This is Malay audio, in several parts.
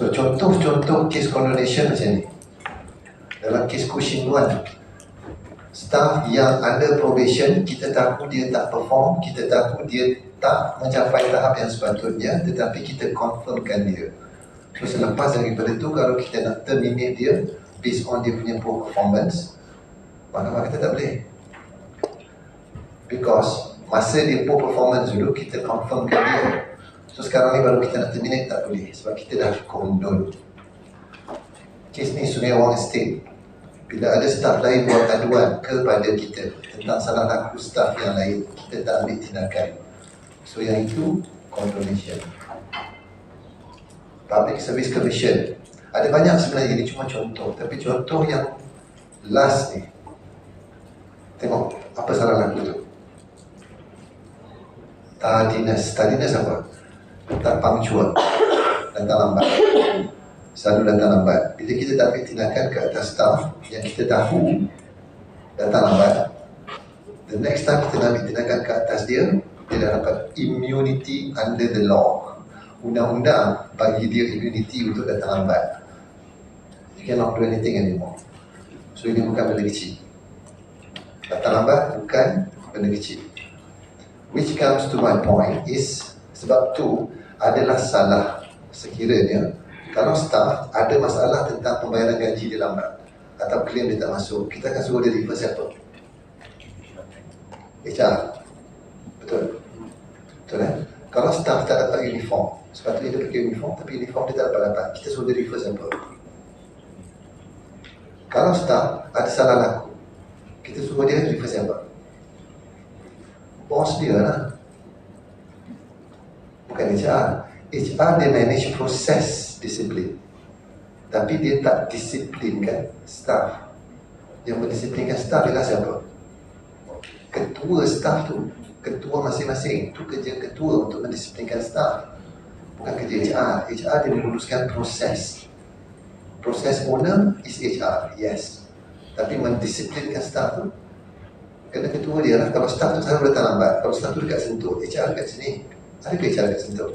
So contoh-contoh case condonation macam ni. Dalam kes Cushing 1, staff yang under probation, kita tahu dia tak perform, kita tahu dia tak mencapai tahap yang sepatutnya, tetapi kita confirmkan dia. So selepas daripada tu, kalau kita nak terminate dia based on dia punya poor performance, mahkamah kita tak boleh. Because masa dia poor performance dulu, kita confirmkan dia. So sekarang ni baru kita nak terminate, tak boleh, sebab kita dah condone. Kes ni Sungai Wang Estate, bila ada staf lain buat aduan kepada kita tentang salah laku staf yang lain, kita tak ambil tindakan. So yang itu condonation. Public Service Commission, ada banyak sebenarnya, ini cuma contoh. Tapi contoh yang last ni, tengok apa salah laku tu. Tardiness apa? Tak punctual, datang lambat, selalu datang lambat. Bila kita tak ambil tindakan ke atas staff yang kita tahu datang lambat, the next time kita nak ambil tindakan ke atas dia, dia dah dapat immunity under the law. Undang-undang bagi dia immunity untuk datang lambat. You cannot do anything anymore. So ini bukan benda kecil. Datang lambat bukan benda kecil. Which comes to my point is, sebab tu adalah salah sekiranya kalau staff ada masalah tentang pembayaran gaji dia lambat atau claim dia tak masuk, kita akan suruh dia refer siapa? HR. Betul? Betul eh? Kalau staff tak dapat uniform, sepatutnya dia pakai uniform tapi uniform dia tak dapat, kita suruh dia refer siapa? Kalau staff ada salah laku, kita suruh dia refer siapa? Bos dia lah, bukan HR. HR dia manage proses disiplin, tapi dia tak disiplinkan staff. Yang mendisiplinkan staff ialah siapa? Ketua staff tu, ketua masing-masing. Itu kerja ketua untuk mendisiplinkan staff, bukan kerja HR. HR dia menguruskan proses. Proses owner is HR, yes, tapi mendisiplinkan staff tu kena ketua dia lah. Kalau staff tu selalu datang lambat, kalau staff tu dekat Sentul, HR dekat sini. Ada ke HR dekat Sentul?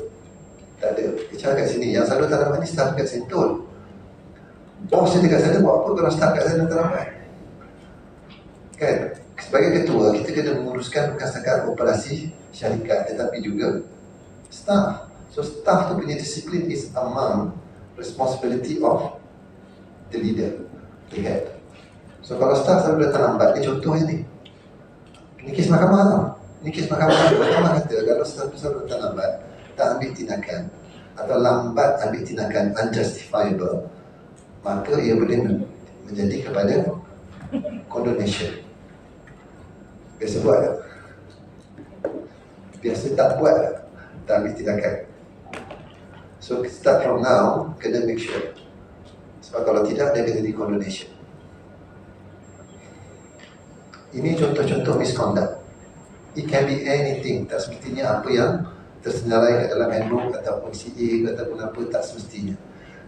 Tak ada. HR kat sini. Yang selalu datang lambat ni staff kat Sentul. Bos dia dekat sana, buat apa kalau staff kat sana datang lambat? Kan? Sebagai ketua, kita kena menguruskan bukan setakat operasi syarikat, tetapi juga staff. So staff tu punya disiplin is among responsibility of the leader, the head. So kalau staff selalu datang lambat, ni contohnya ni. Ini kes mahkamah tau. Ini kes mahkamah. Mahkamah kata kalau staff tu selalu datang lambat, tak ambil tindakan atau lambat ambil tindakan unjustifiable, maka ia boleh menjadi kepada condonation. Biasa buat tak? Biasa tak buat tak? Tak ambil tindakan. So start from now, kena make sure. Sebab kalau tidak, dia akan jadi condonation. Ini contoh-contoh misconduct. It can be anything. Tak semestinya apa yang tersenarai kat dalam handbook ataupun CA ataupun apa, tak semestinya.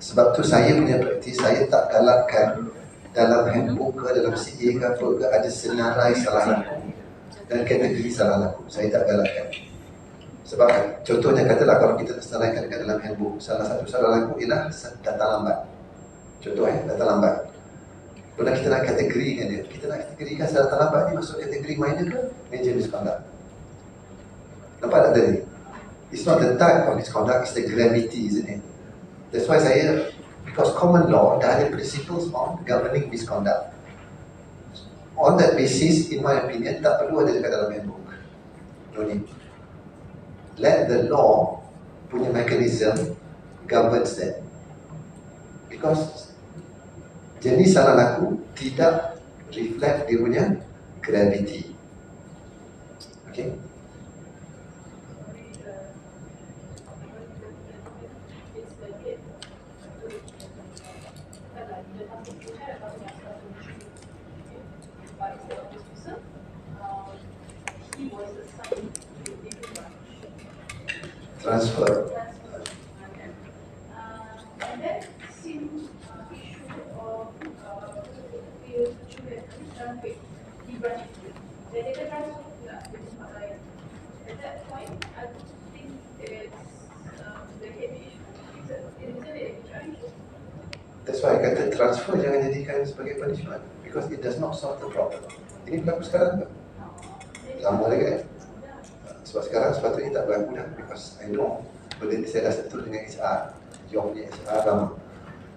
Sebab tu saya punya praktis, saya tak galakkan dalam handbook ke dalam CA ke apa ke ada senarai salah laku dan kategori salah laku. Saya tak galakkan. Sebab contohnya katalah kalau kita senaraikan dekat dalam handbook, salah satu salah laku ialah datang lambat. Contoh datang lambat. Bila kita nak kategorikan dia, kita nak kategorikan salah datang lambat ni masuk kategori minor ke major misconduct. Nampak tak tadi? It's not the type of misconduct, it's the gravity, isn't it? That's why saya, because common law dah ada principles on governing misconduct. On that basis, in my opinion, tak perlu ada dekat dalam handbook. No need. Let the law punya mechanism governs that. Because jenis salah laku tidak reflect dia punya gravity. Okay? Transfer. And then seems issue of traffic di branch itu. Jadi kita transfer pula ke tempat lain. At that point, I think it's the head issue. Isn't it HR issue? That's why I kata transfer jangan jadikan sebagai punishment, because it does not solve the problem. Ini berlaku sekarang tak? Lama lagi kan? Sebab sekarang sepatutnya tak berlaku dah, because I know benda ni saya dah sentuh dengan HR, job punya HR lama.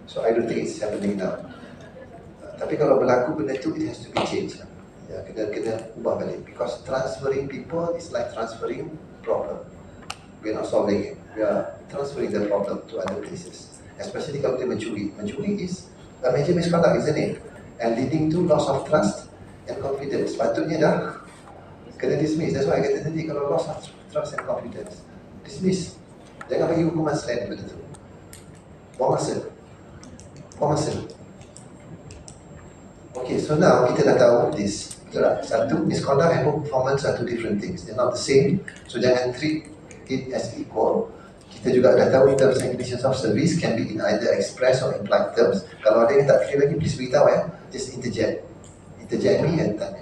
So I don't think it's happening now. Tapi kalau berlaku benda tu, it has to be changed. Ya, kena ubah balik, because transferring people is like transferring problem. We are not solving it. We are transferring the problem to other places. Especially kalau dia mencuri. Mencuri is a major misconduct, isn't it? And leading to loss of trust and confidence. Patutnya dah kena dismiss. That's why I kata tadi, kalau loss of trust and confidence, dismiss. Jangan bagi hukuman selain daripada tu. Buang masa. Okay, so now kita dah tahu this. Betul tak? Satu, misconduct and poor performance are two different things. They're not the same. So jangan treat it as equal. Kita juga dah tahu terms and conditions of service can be in either express or implied terms. Kalau ada yang tak clear lagi, please beritahu ya. Just interject me and tanya.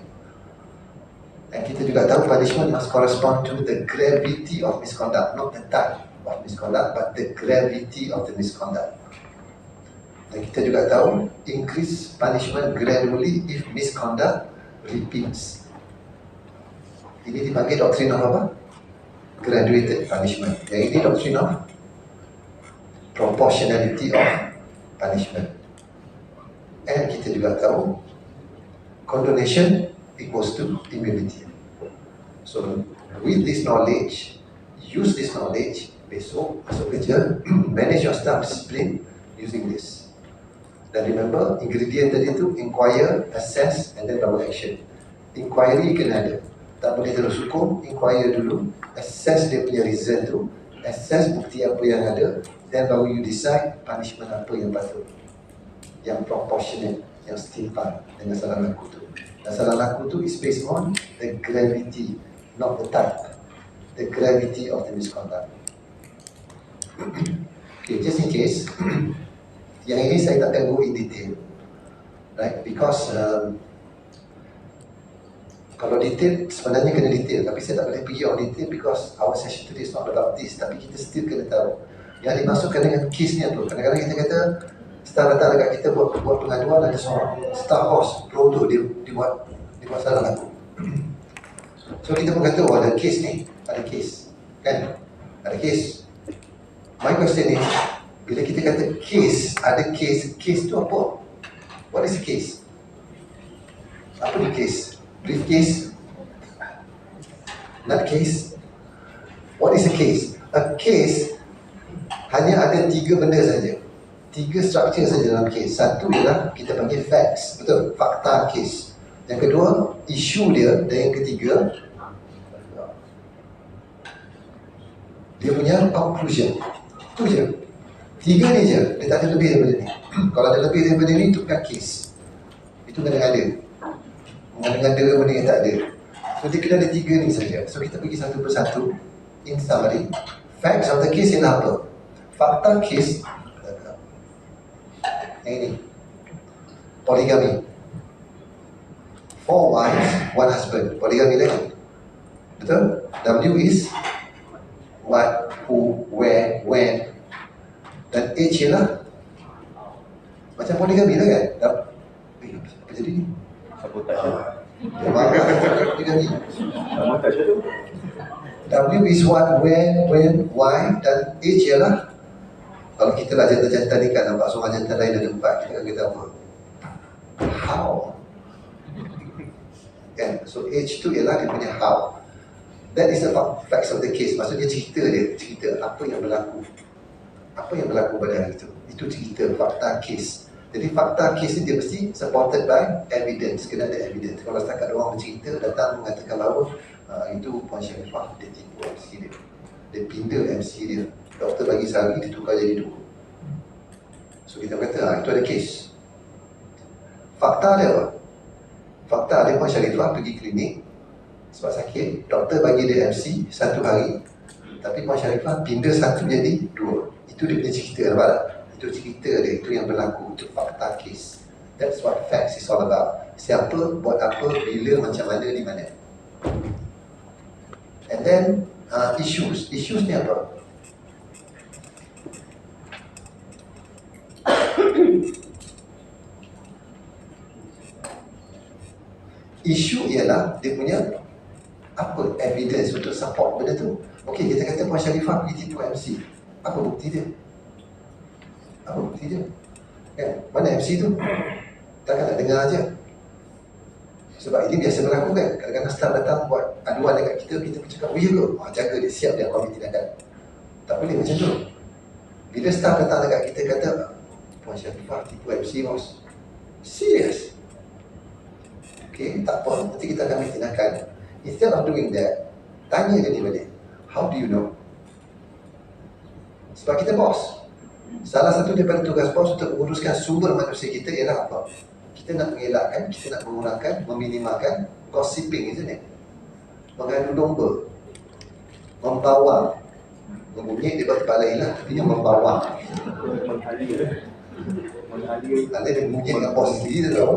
Dan kita juga tahu punishment must correspond to the gravity of misconduct, not the type of misconduct, but the gravity of the misconduct. Dan kita juga tahu increase punishment gradually if misconduct repeats. Ini dipanggil doktrin of apa? Graduated punishment. Yang ini doktrin of proportionality of punishment. And kita juga tahu condonation equals to immunity. So with this knowledge, use this knowledge, besok masuk kerja, manage your staff discipline using this. Dan remember, ingredient tadi tu inquire, assess and then double action. Inquiry kena ada. Tak boleh terus hukum, inquire dulu, assess dia punya reason tu, assess bukti apa yang ada, then baru you decide punishment apa yang patut, yang proportionate, yang setimpal dengan salah laku tu. Dan salah laku tu is based on the gravity, not the type, the gravity of the misconduct. Okay, just in case, yang ini saya tak akan go in detail, right? Because kalau detail, sebenarnya kena detail, tapi saya tak boleh pergi on detail because our session today is not about this. Tapi kita still kena tahu yang dimasukkan dengan kes ni apa. Kadang-kadang kita kata staff datang dekat kita buat pengaduan, ada seorang staff boss bodoh, dia buat salah laku. So kita pun kata, oh ada kes ni, ada kes, kan? Ada kes. My question is, bila kita kata kes, ada kes, kes tu apa? What is a case? Apa ni case? Briefcase? Nutcase? What is a case? A case hanya ada 3 benda saja, 3 structure saja dalam case. Satu ialah kita panggil facts, betul? Fakta case. Yang kedua, isu dia. Dan yang ketiga, dia punya conclusion. Itu je. 3 ni je. Dia tak ada lebih daripada ni. Kalau ada lebih daripada ni, itu bukan case. Itu ngada-ngada. Ngada-ngada benda yang tak ada. So dia kena ada 3 ni saja. So kita pergi satu persatu. In summary, facts of the case ialah apa? Fakta case, yang ini, poligami. 4 wives, 1 husband. Poligami lagi. Betul? W is what, who, where, when. Dan H ialah macam poligami lah kan? Apa jadi ni? Dia marah poligami. W is what, when, why. Dan H ialah, kalau kita lah jantan-jantan ni kan, nampak seorang jantan lain ada 4, kita akan kata apa? How? Kan? So H tu ialah dia punya how. That is the facts of the case. Maksudnya cerita dia, cerita apa yang berlaku. Apa yang berlaku pada hari itu. Itu cerita, fakta case. Jadi fakta case ni dia mesti supported by evidence. Kena ada evidence. Kalau setakat orang bercerita, datang mengatakan bahawa itu Puan Sharifah, dia tipu MC dia. Dia pindah MC dia. Doktor bagi sehari, dia tukar jadi 2. So kita kata, itu ada case. Fakta dia apa? Fakta dia Puan Sharifah pergi klinik sebab sakit. Doktor bagi dia MC 1 hari. Tapi Puan Sharifah pindah 1 jadi 2. Itu dia punya cerita, nampak tak? Itu cerita dia, itu yang berlaku, itu fakta case. That's what facts is all about. Siapa, buat apa, bila, macam mana, di mana. And then, issues. Issues ni apa? Isu ialah dia punya apa evidence untuk support benda tu. Okey, kita kata Puan Sharifah pergi tipu MC. Apa bukti dia? Apa bukti dia? Kan? Mana MC tu? Takkan nak dengar je. Sebab ini biasa berlaku kan. Kadang-kadang staff datang buat aduan dekat kita, kita pun cakap, oh ya ke? Jaga dia, siap dia ambil tindakan. Tak boleh macam tu. Bila staff datang dekat kita kata, Puan Sharifah tipu MC bos. Serius? Okay, tak apa, nanti kita akan ambil tindakan. Instead of doing that, tanya dia balik. How do you know? Sebab kita bos. Salah satu daripada tugas bos untuk menguruskan sumber manusia kita ialah apa? Kita nak mengelakkan, kita nak mengurangkan, meminimalkan gossiping, isn't it? Mengadu domba, membawang. Membunyi dia berkepala ilah, tapi dia membawang. Nanti dia membunyi dengan bos sendiri, dia tahu.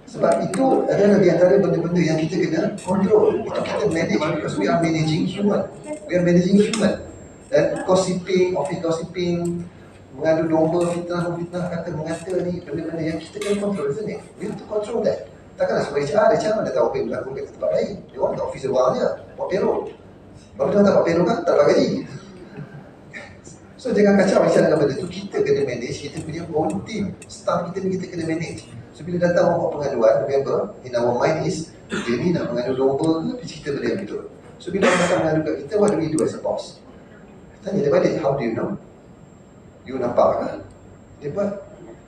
Sebab itu adalah di antara benda-benda yang kita kena control. Itu kita manage, because we are managing human. We are managing human. Dan gossiping, office gossiping, mengadu domba, fitnah, mengata ni, benda-benda yang kita kena control, isn't it? We have to control that. Takkanlah sebagai HR mana tahu apa yang berlaku kat tempat lain. Dia orang kat office orang je, buat payroll. Kalau dia tak buat payroll kan, tak dapat gaji. So jangan kacau macam dengan benda tu. Kita kena manage, kita punya own team. Staff kita ni kita kena manage. So bila datang orang buat pengaduan, remember, in our mind is, dia ni nak mengadu domba ke, tapi cerita benda yang betul. So bila orang datang mengadu kat kita, what do we do as a boss? Tanya dia balik, how do you know? You nampak ke? Dia buat.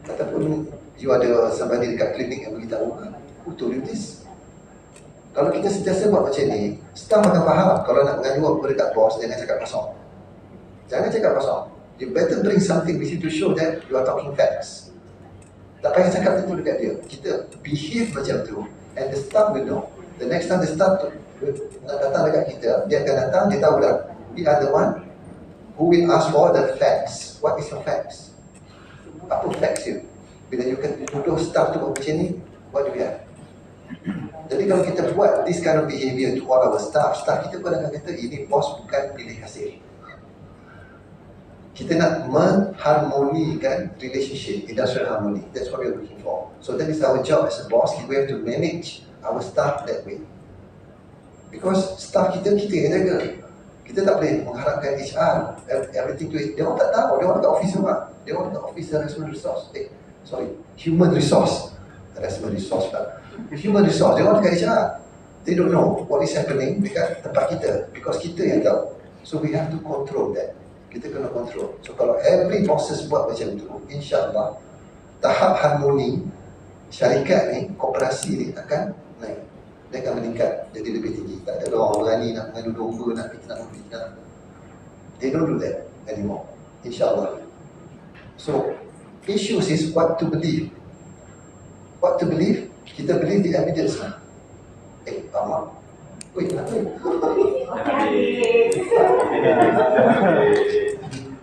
Ataupun you ada somebody dekat klinik yang beritahu ke? Who told you this? Kalau kita sentiasa buat macam ni, staff akan faham. Kalau nak mengadu apa dekat bos, jangan cakap kosong. Jangan cakap kosong. You better bring something with you to show that you are talking facts. Tak payah cakap itu dekat dia. Kita behave macam tu, and the staff will know. The next time the staff nak datang dekat kita, dia akan datang, dia tahu dah. We are the one who will ask for the facts. What is your facts? Apa facts you? Bila you tuduh staff tu buat macam ni, what do we have? Jadi kalau kita buat this kind of behavior to all our staff kita pun akan kata, ini bos bukan pilih kasih. Kita nak mengharmonikan relationship, industrial harmony. That's what we are looking for. So that is our job as a boss. We have to manage our staff that way. Because staff kita yang jaga. Kita tak boleh mengharapkan HR everything to it. Dia orang tak tahu. Dia orang dekat office orang. Dia orang dekat office harassment resource. Human resource. Harassment resource pula. Human resource. Dia orang dekat HR. They don't know what is happening dekat tempat kita. Because kita yang tahu. So we have to control that. Kita kena control. So kalau every bosses buat macam tu, insyaAllah tahap harmoni syarikat ni, koperasi ni akan naik. Dia akan meningkat, jadi lebih tinggi. Tak ada orang berani nak mengadu domba, nak fitnah. They don't do that anymore, insyaAllah. So issues is what to believe. What to believe? Kita believe the evidence lah. Amal. Wait, kenapa?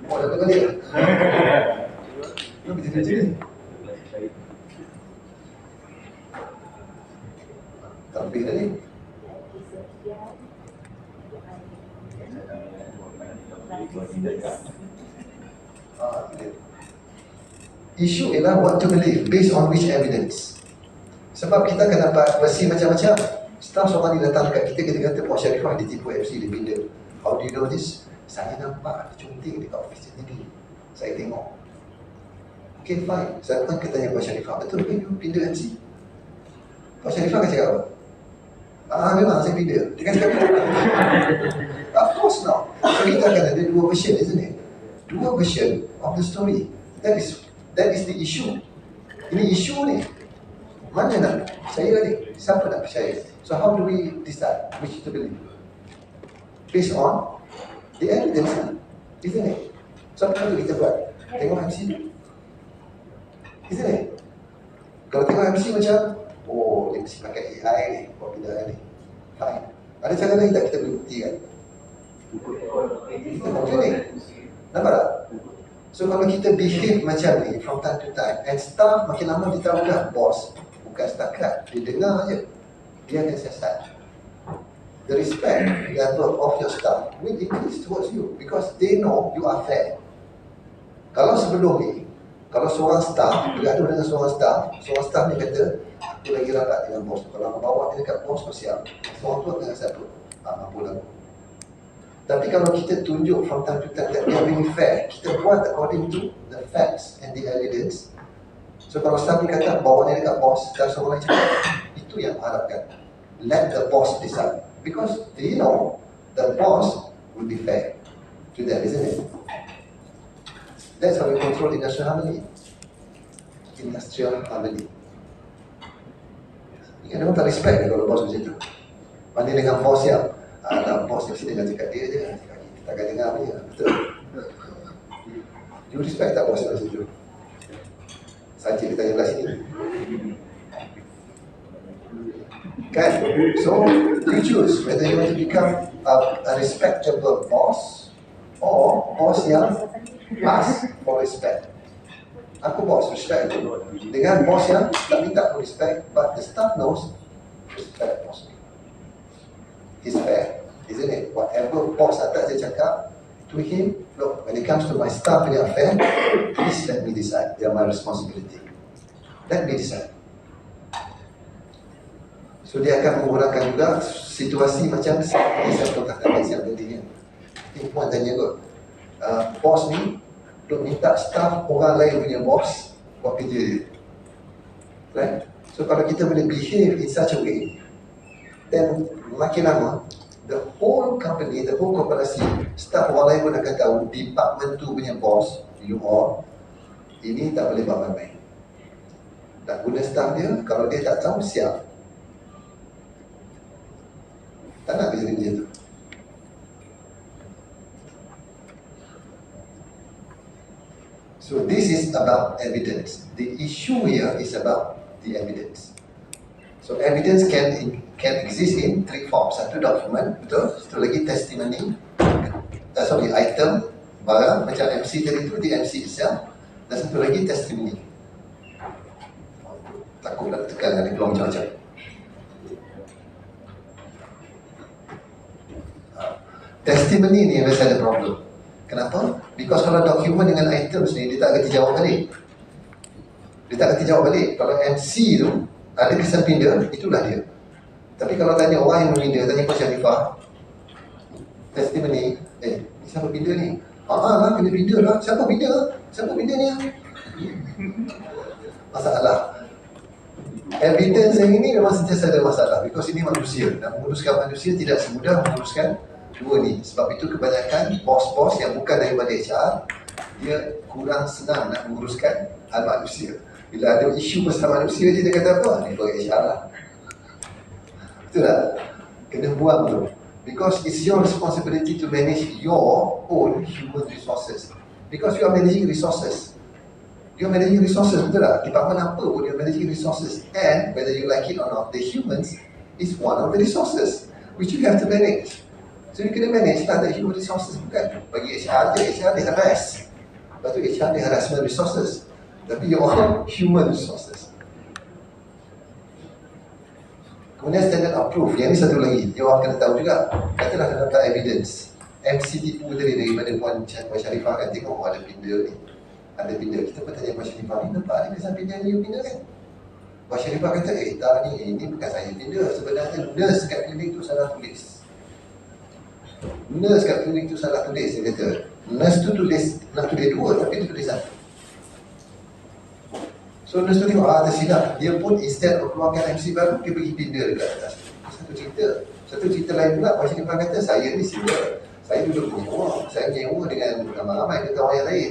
Oh, dah tengok dia. Kenapa dia macam ni? Tak lebih dah ni. Isu ialah what to believe based on which evidence. Sebab kita akan dapat versi macam-macam. Staff seorang ni datang dekat kita kata Puan Sharifah ditipu MC, dia pindah. How do you know this? Saya nampak ada cunting dekat office sendiri. Saya tengok. Okay, fine. Saya pun tanya Puan Sharifah, betul ke you pindah MC? Puan Sharifah akan cakap apa? Memang saya pindah. Dia kan cakap of course not. So kita akan ada dua version, isn't it? Dua version of the story. That is the issue. Ini isu ni. Mana nak percaya ni? Siapa nak percaya? So how do we decide which to believe? Based on the evidence, isn't it? So apa tu kita buat? Tengok MC tu, isn't it? Kalau tengok MC macam, oh dia mesti pakai AI ni, buat benda ni. Fine. Ada cara lain tak kita boleh buktikan? Kita buat ni. Nampak tak? So kalau kita behave macam ni from time to time, and staff makin lama dia tahu dah, bos bukan setakat dia dengar je, dia akan siasat. The respect level of your staff will increase towards you because they know you are fair. Kalau sebelum ni, Kalau seorang staff bergaduh dengan seorang staff ni kata, aku lagi rapat dengan bos. Kalau aku bawa dia dekat bos, kau siap. Seorang tu dengan siapa? Mampu lah. Tapi kalau kita tunjuk from time to time that we are being fair, kita buat according to the facts and the evidence. So kalau staff ni kata bawa dia dekat bos, dan seorang lain cakap, itu yang harapkan. Let the boss decide. Because they know the boss will be fair to them, isn't it? That's how we control industrial harmony. Industrial harmony. Kan orang tak respect kalau bos macam tu. Banding dengan bos yang bos mesti dengan cakap dia je, kita takkan dengar dia. Betul? You respect tak bos yang macam tu? Saja kita tanya belah sini. Kan? So, you choose whether you want to become a respectable boss or boss yang ask for respect. Aku bos, respect tu. Dengan bos yang tak minta for respect, but the staff knows respect boss. He's fair, isn't it? Whatever boss atas dia cakap to him, look, when it comes to my staff punya affair, please let me decide. They are my responsibility. Let me decide. So dia akan mengurangkan juga situasi macam saya pernah katakan siang tadi kan. Puan tanya kot, bos ni duk minta staff orang lain punya bos buat kerja dia. Right? So kalau kita boleh behave in such a way, then makin lama the whole company, the whole korporasi, staff orang lain pun akan tahu department tu punya bos, you all, ini tak boleh buat main-main. Nak guna staff dia, kalau dia tak tahu, siap. Tak nak kerja macam tu. So this is about evidence. The issue here is about the evidence. So evidence can exist in three forms. Satu dokumen, betul. Satu lagi testimony. Item, barang macam MC tadi tu, the MC itself. Dan satu lagi testimony. Takut nak tekan dengan diplom macam-macam. Testimony ni yang biasa ada problem. Kenapa? Because kalau dokumen dengan items ni, dia tak kerti jawab balik. Dia tak kerti jawab balik. Kalau MC tu ada kesan pindah, itulah dia. Tapi kalau tanya orang yang memindah, tanya Pak Syarifah, testimony, ni siapa pindah ni? Lah, kena pindah lah. Siapa pindah? Siapa pindah ni? Masalah. Evidence yang ini memang sentiasa ada masalah. Because ini manusia. Dan menguruskan manusia tidak semudah menguruskan dua ni. Sebab itu kebanyakan bos-bos yang bukan daripada HR, dia kurang senang nak menguruskan hal manusia. Bila ada isu pasal manusia je, dia kata apa? Ni bagi HR lah. Betul tak? Kena buang tu. Because it's your responsibility to manage your own human resources. Because you are managing resources. You are managing resources, betul tak? Department apa pun you are managing resources. And whether you like it or not, the humans is one of the resources which you have to manage. So you kena manage lah the human resources, bukan bagi HR je, HR dia harass. Lepas tu HR dia harassment resources. Tapi you are human resources. Kemudian standard of proof, yang ni satu lagi, dia orang kena tahu juga. Katalah dalam evidence, MC tipu tadi daripada Puan Syarifah kan, tengok ada pindah ni. Ada pindah, kita pun tanya Puan Syarifah ni, nampak ni kesan pindah ni, you pindah kan? Puan Syarifah kata, tak ni, ini bukan saya pindah. Sebenarnya nurse kat klinik tu salah tulis. Nurse kat klinik tu salah tulis, dia kata. Nurse tu tulis, nak tulis dua, tapi dia tulis satu. So nurse tu tengok, tersilap. Dia pun instead of keluarkan MC baru, dia pergi pindah dekat atas. Satu cerita lain pula, Puan Syarifah kata, saya ni single. Saya duduk menyewa. Saya menyewa dengan ramai-ramai dengan orang yang lain.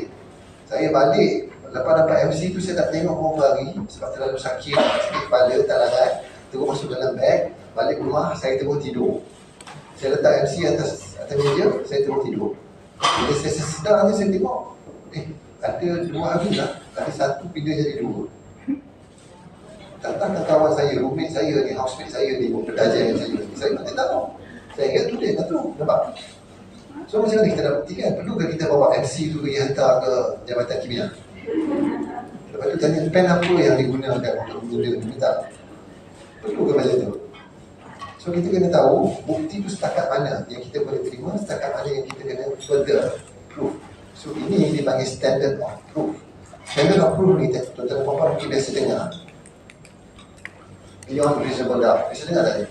Saya balik, lepas dapat MC tu saya tak tengok berapa hari. Sebab terlalu sakit kepala, tak larat. Terus masuk dalam beg. Balik rumah, saya terus tidur. Saya letak MC atas meja, saya terus tidur. Bila saya sedar ni, saya tengok, ada 2 hari lah, ada 1 pindah jadi 2. Datang kawan saya, roommate saya ni, housemate saya ni, berdaja dengan saya pun tak tahu. Saya ingat tu dia, tak tahu, nampak? So macam mana kita nak buktikan? Perlukah kita bawa MC tu pergi hantar ke Jabatan Kimia? Lepas tu tanya pen apa yang digunakan untuk minta? Perlukah macam tu? So kita kena tahu bukti tu setakat mana yang kita boleh terima, setakat mana yang kita kena further proof. So ini yang dipanggil standard of proof. Standard of proof ni, tuan-tuan dan puan-puan mungkin biasa dengar. Beyond reasonable doubt. Biasa dengar tak ni?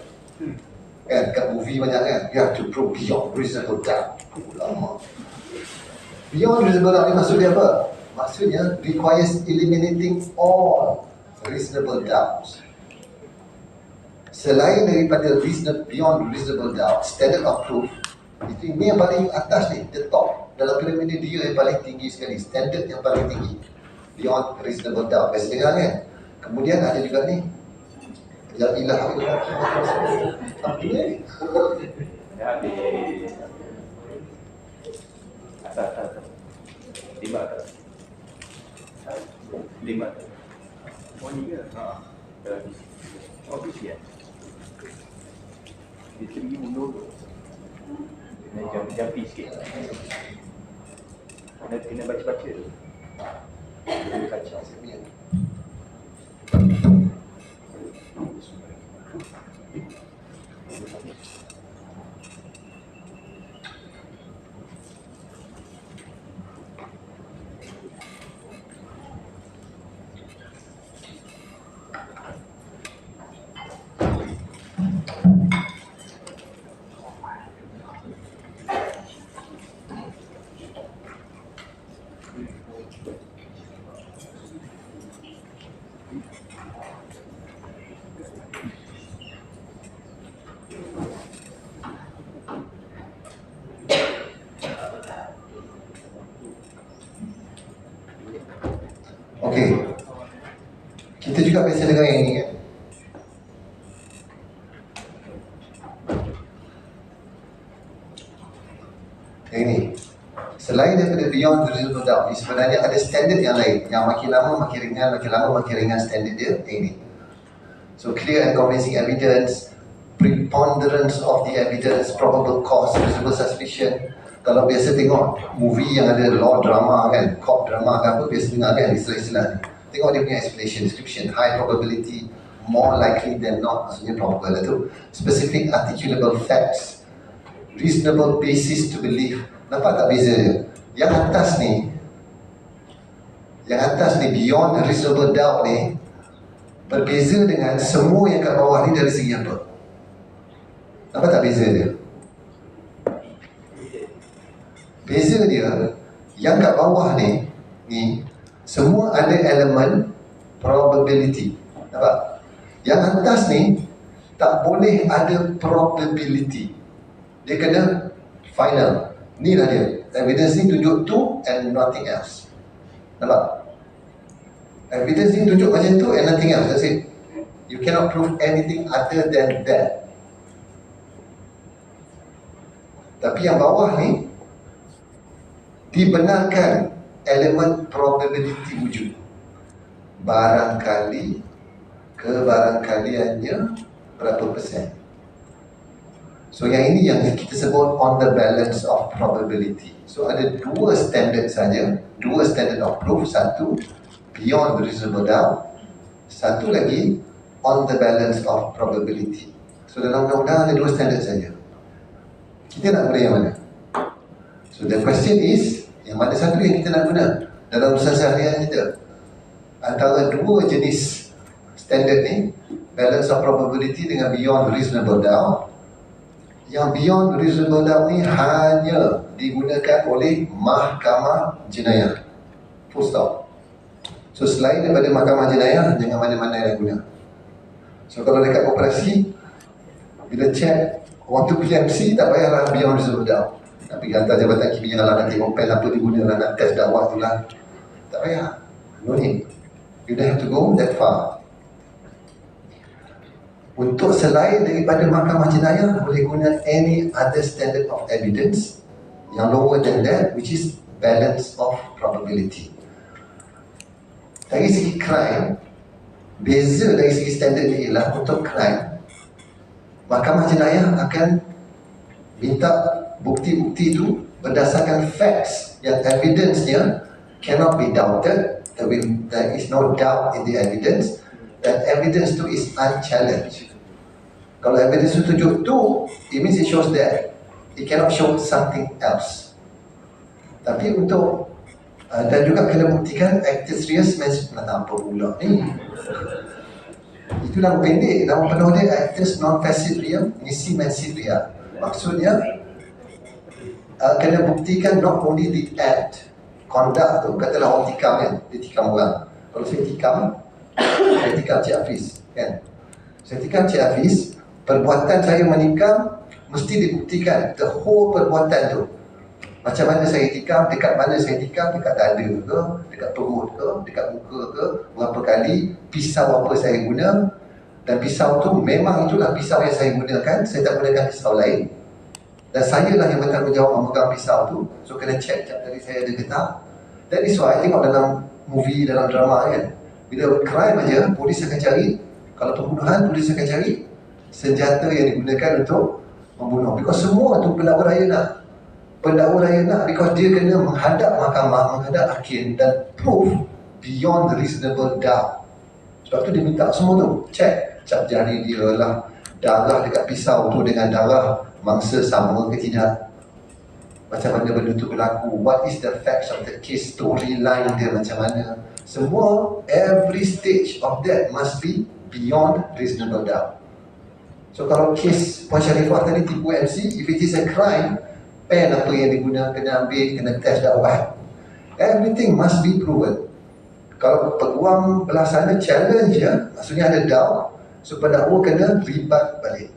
Kan, kat movie banyak kan? You have to prove beyond reasonable doubt. Lama. Beyond reasonable doubt ni maksud dia apa? Maksudnya requires eliminating all reasonable doubts. Selain daripada beyond reasonable doubt, standard of proof, itu ini yang paling atas ni, the top. Dalam piramida dia yang paling tinggi sekali, standard yang paling tinggi. Beyond reasonable doubt. Biasa dengar kan? Kemudian ada juga ni, ya ilah apa ni? Atas. 5 atas. 5 atas. Oh ni ke? Dalam visi. Oh visi ya? Dia tinggi mundur. Jampi sikit. Kena baca-baca tu. Kena kaca. Okey. Kita juga biasa dengar yang ini kan. Yang ini. Selain daripada beyond reasonable doubt, sebenarnya ada standard yang lain. Yang makin lama makin ringan, makin lama makin ringan standard dia. Yang ini. So clear and convincing evidence, preponderance of the evidence, probable cause, reasonable suspicion. Kalau biasa tengok movie yang ada law drama kan, court drama ke apa, biasa dengar kan istilah-istilah ni. Tengok dia punya explanation, description, high probability, more likely than not, maksudnya probable lah tu. Specific articulable facts, reasonable basis to believe. Nampak tak beza dia? Yang atas ni beyond reasonable doubt ni berbeza dengan semua yang kat bawah ni dari segi apa? Nampak tak beza dia? Beza dia, yang kat bawah ni semua ada elemen probability. Nampak? Yang atas ni tak boleh ada probability. Dia kena final. Ni lah dia. Evidence ni tunjuk tu and nothing else. Nampak? Evidence ni tunjuk macam tu and nothing else. That's it. You cannot prove anything other than that. Tapi yang bawah ni dibenarkan elemen probability wujud. Barangkali kebarangkaliannya berapa persen. So yang ini yang kita sebut on the balance of probability. So ada dua standard saja, dua standard of proof. Satu beyond reasonable doubt, satu lagi on the balance of probability. So dalam undang-undang ada dua standard saja. Kita nak guna yang mana? So the question is, yang mana satu yang kita nak guna dalam urusan seharian kita? Antara dua jenis standard ni, balance of probability dengan beyond reasonable doubt. Yang beyond reasonable doubt ni hanya digunakan oleh mahkamah jenayah. Full stop. So selain daripada mahkamah jenayah, jangan mana-mana yang guna. So kalau dekat koperasi, bila check waktu PMC, tak payahlah beyond reasonable doubt. Nak pergi hantar Jabatan Kimia lah, nanti compare apa diguna lah, nak test dakwah tu lah. Tak payah. No need. You don't have to go that far. Untuk selain daripada mahkamah jenayah, boleh guna any other standard of evidence yang lower than that, which is balance of probability. Dari segi crime, beza dari segi standard ni ialah untuk crime, mahkamah jenayah akan minta bukti-bukti itu berdasarkan facts yang evidence-nya cannot be doubted. There is no doubt in the evidence, dan evidence tu is unchallenged. Kalau evidence tu tunjuk tu, it means it shows that. It cannot show something else. Tapi untuk Dan juga kena buktikan actus reus mens apa pula ni. Itu nama pendek, nama penuh dia actus non facit reum nisi mensit rea. Maksudnya kena buktikan not only the act, conduct tu, katalah orang tikam kan, dia tikam orang. Kalau saya tikam Cik Hafiz kan. Saya tikam Cik Hafiz, perbuatan saya menikam mesti dibuktikan the whole perbuatan tu. Macam mana saya tikam, dekat mana saya tikam, dekat dada ke, dekat perut ke, dekat muka ke, berapa kali, pisau apa saya guna. Dan pisau tu memang itulah pisau yang saya gunakan, saya tak gunakan pisau lain. Dan saya lah yang bertanggungjawab memegang pisau tu. So kena check tadi saya ada ke tak. That is why tengok dalam movie, dalam drama kan, bila crime aja, polis akan cari. Kalau pembunuhan, polis akan cari senjata yang digunakan untuk membunuh. Because semua tu pendakwa raya nak. Pendakwa raya nak because dia kena menghadap mahkamah, menghadap hakim dan proof beyond the reasonable doubt. Sebab tu dia minta semua tu, check cap jari dia lah, darah dekat pisau tu dengan darah mangsa sama ke tidak, macam mana benda tu berlaku, what is the facts of the case, storyline dia macam mana, semua, every stage of that must be beyond reasonable doubt. So kalau kes Puan Sharifah tadi tipu MC, if it is a crime, pen apa yang digunakan kena ambil, kena test dakwah, everything must be proven. Kalau peguam belah sana challenge ya, maksudnya ada doubt, so pendakwa kena ribat balik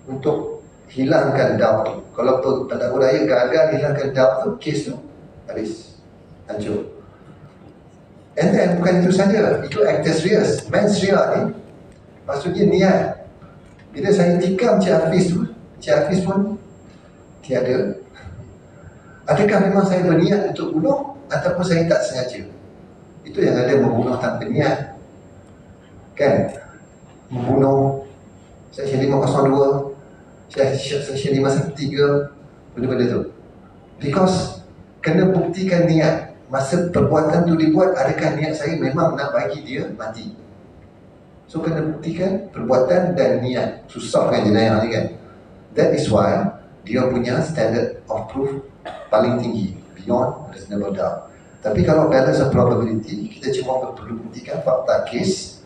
untuk hilangkan doubt tu. Kalau pendakwa raya gagal hilangkan doubt tu, kes tu habis, hancur. And then bukan itu saja, itu actus reus, mens rea ni maksudnya niat. Bila saya tikam Cik Hafiz tu, Cik Hafiz pun tiada. Adakah memang saya berniat untuk bunuh ataupun saya tak sengaja? Itu yang ada membunuh tanpa niat kan, membunuh Seksyen 502, Seksyen 513, benda-benda tu. Because kena buktikan niat. Masa perbuatan tu dibuat, adakah niat saya memang nak bagi dia mati? So kena buktikan perbuatan dan niat. Susah kan jenayah ni kan. That is why dia punya standard of proof paling tinggi, beyond reasonable doubt. Tapi kalau balance of probability, kita cuma perlu buktikan fakta kes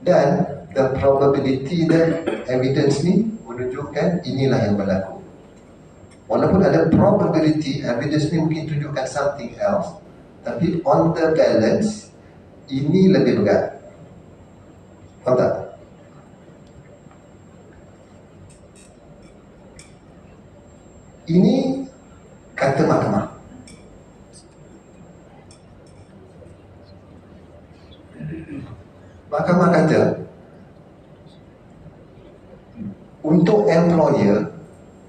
dan the probability dan evidence ni menunjukkan inilah yang berlaku. Walaupun ada probability, evidence ni mungkin tunjukkan something else, tapi on the balance, ini lebih berat. Faham tak? Ini kata mahkamah. Mahkamah kata untuk employer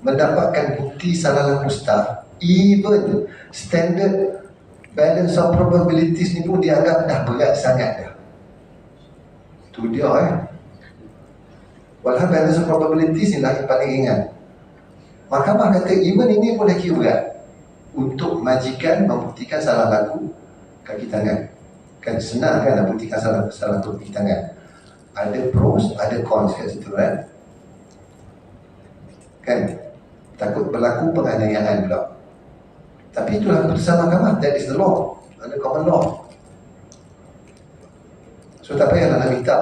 mendapatkan bukti salah laku staff, even standard balance of probabilities ni pun dianggap dah berat sangat dah. Tu dia Walhal balance of probabilities ni lah yang paling ringan. Mahkamah kata even ini pun lagi berat untuk majikan membuktikan salah laku kaki tangan. Kan senang kan nak buktikan salah laku kaki tangan. Ada pros, ada cons kat situ kan. Kan takut berlaku penganiayaan pula. Tapi itulah keputusan mahkamah, that is the law, ada common law. So tak payahlah nak minta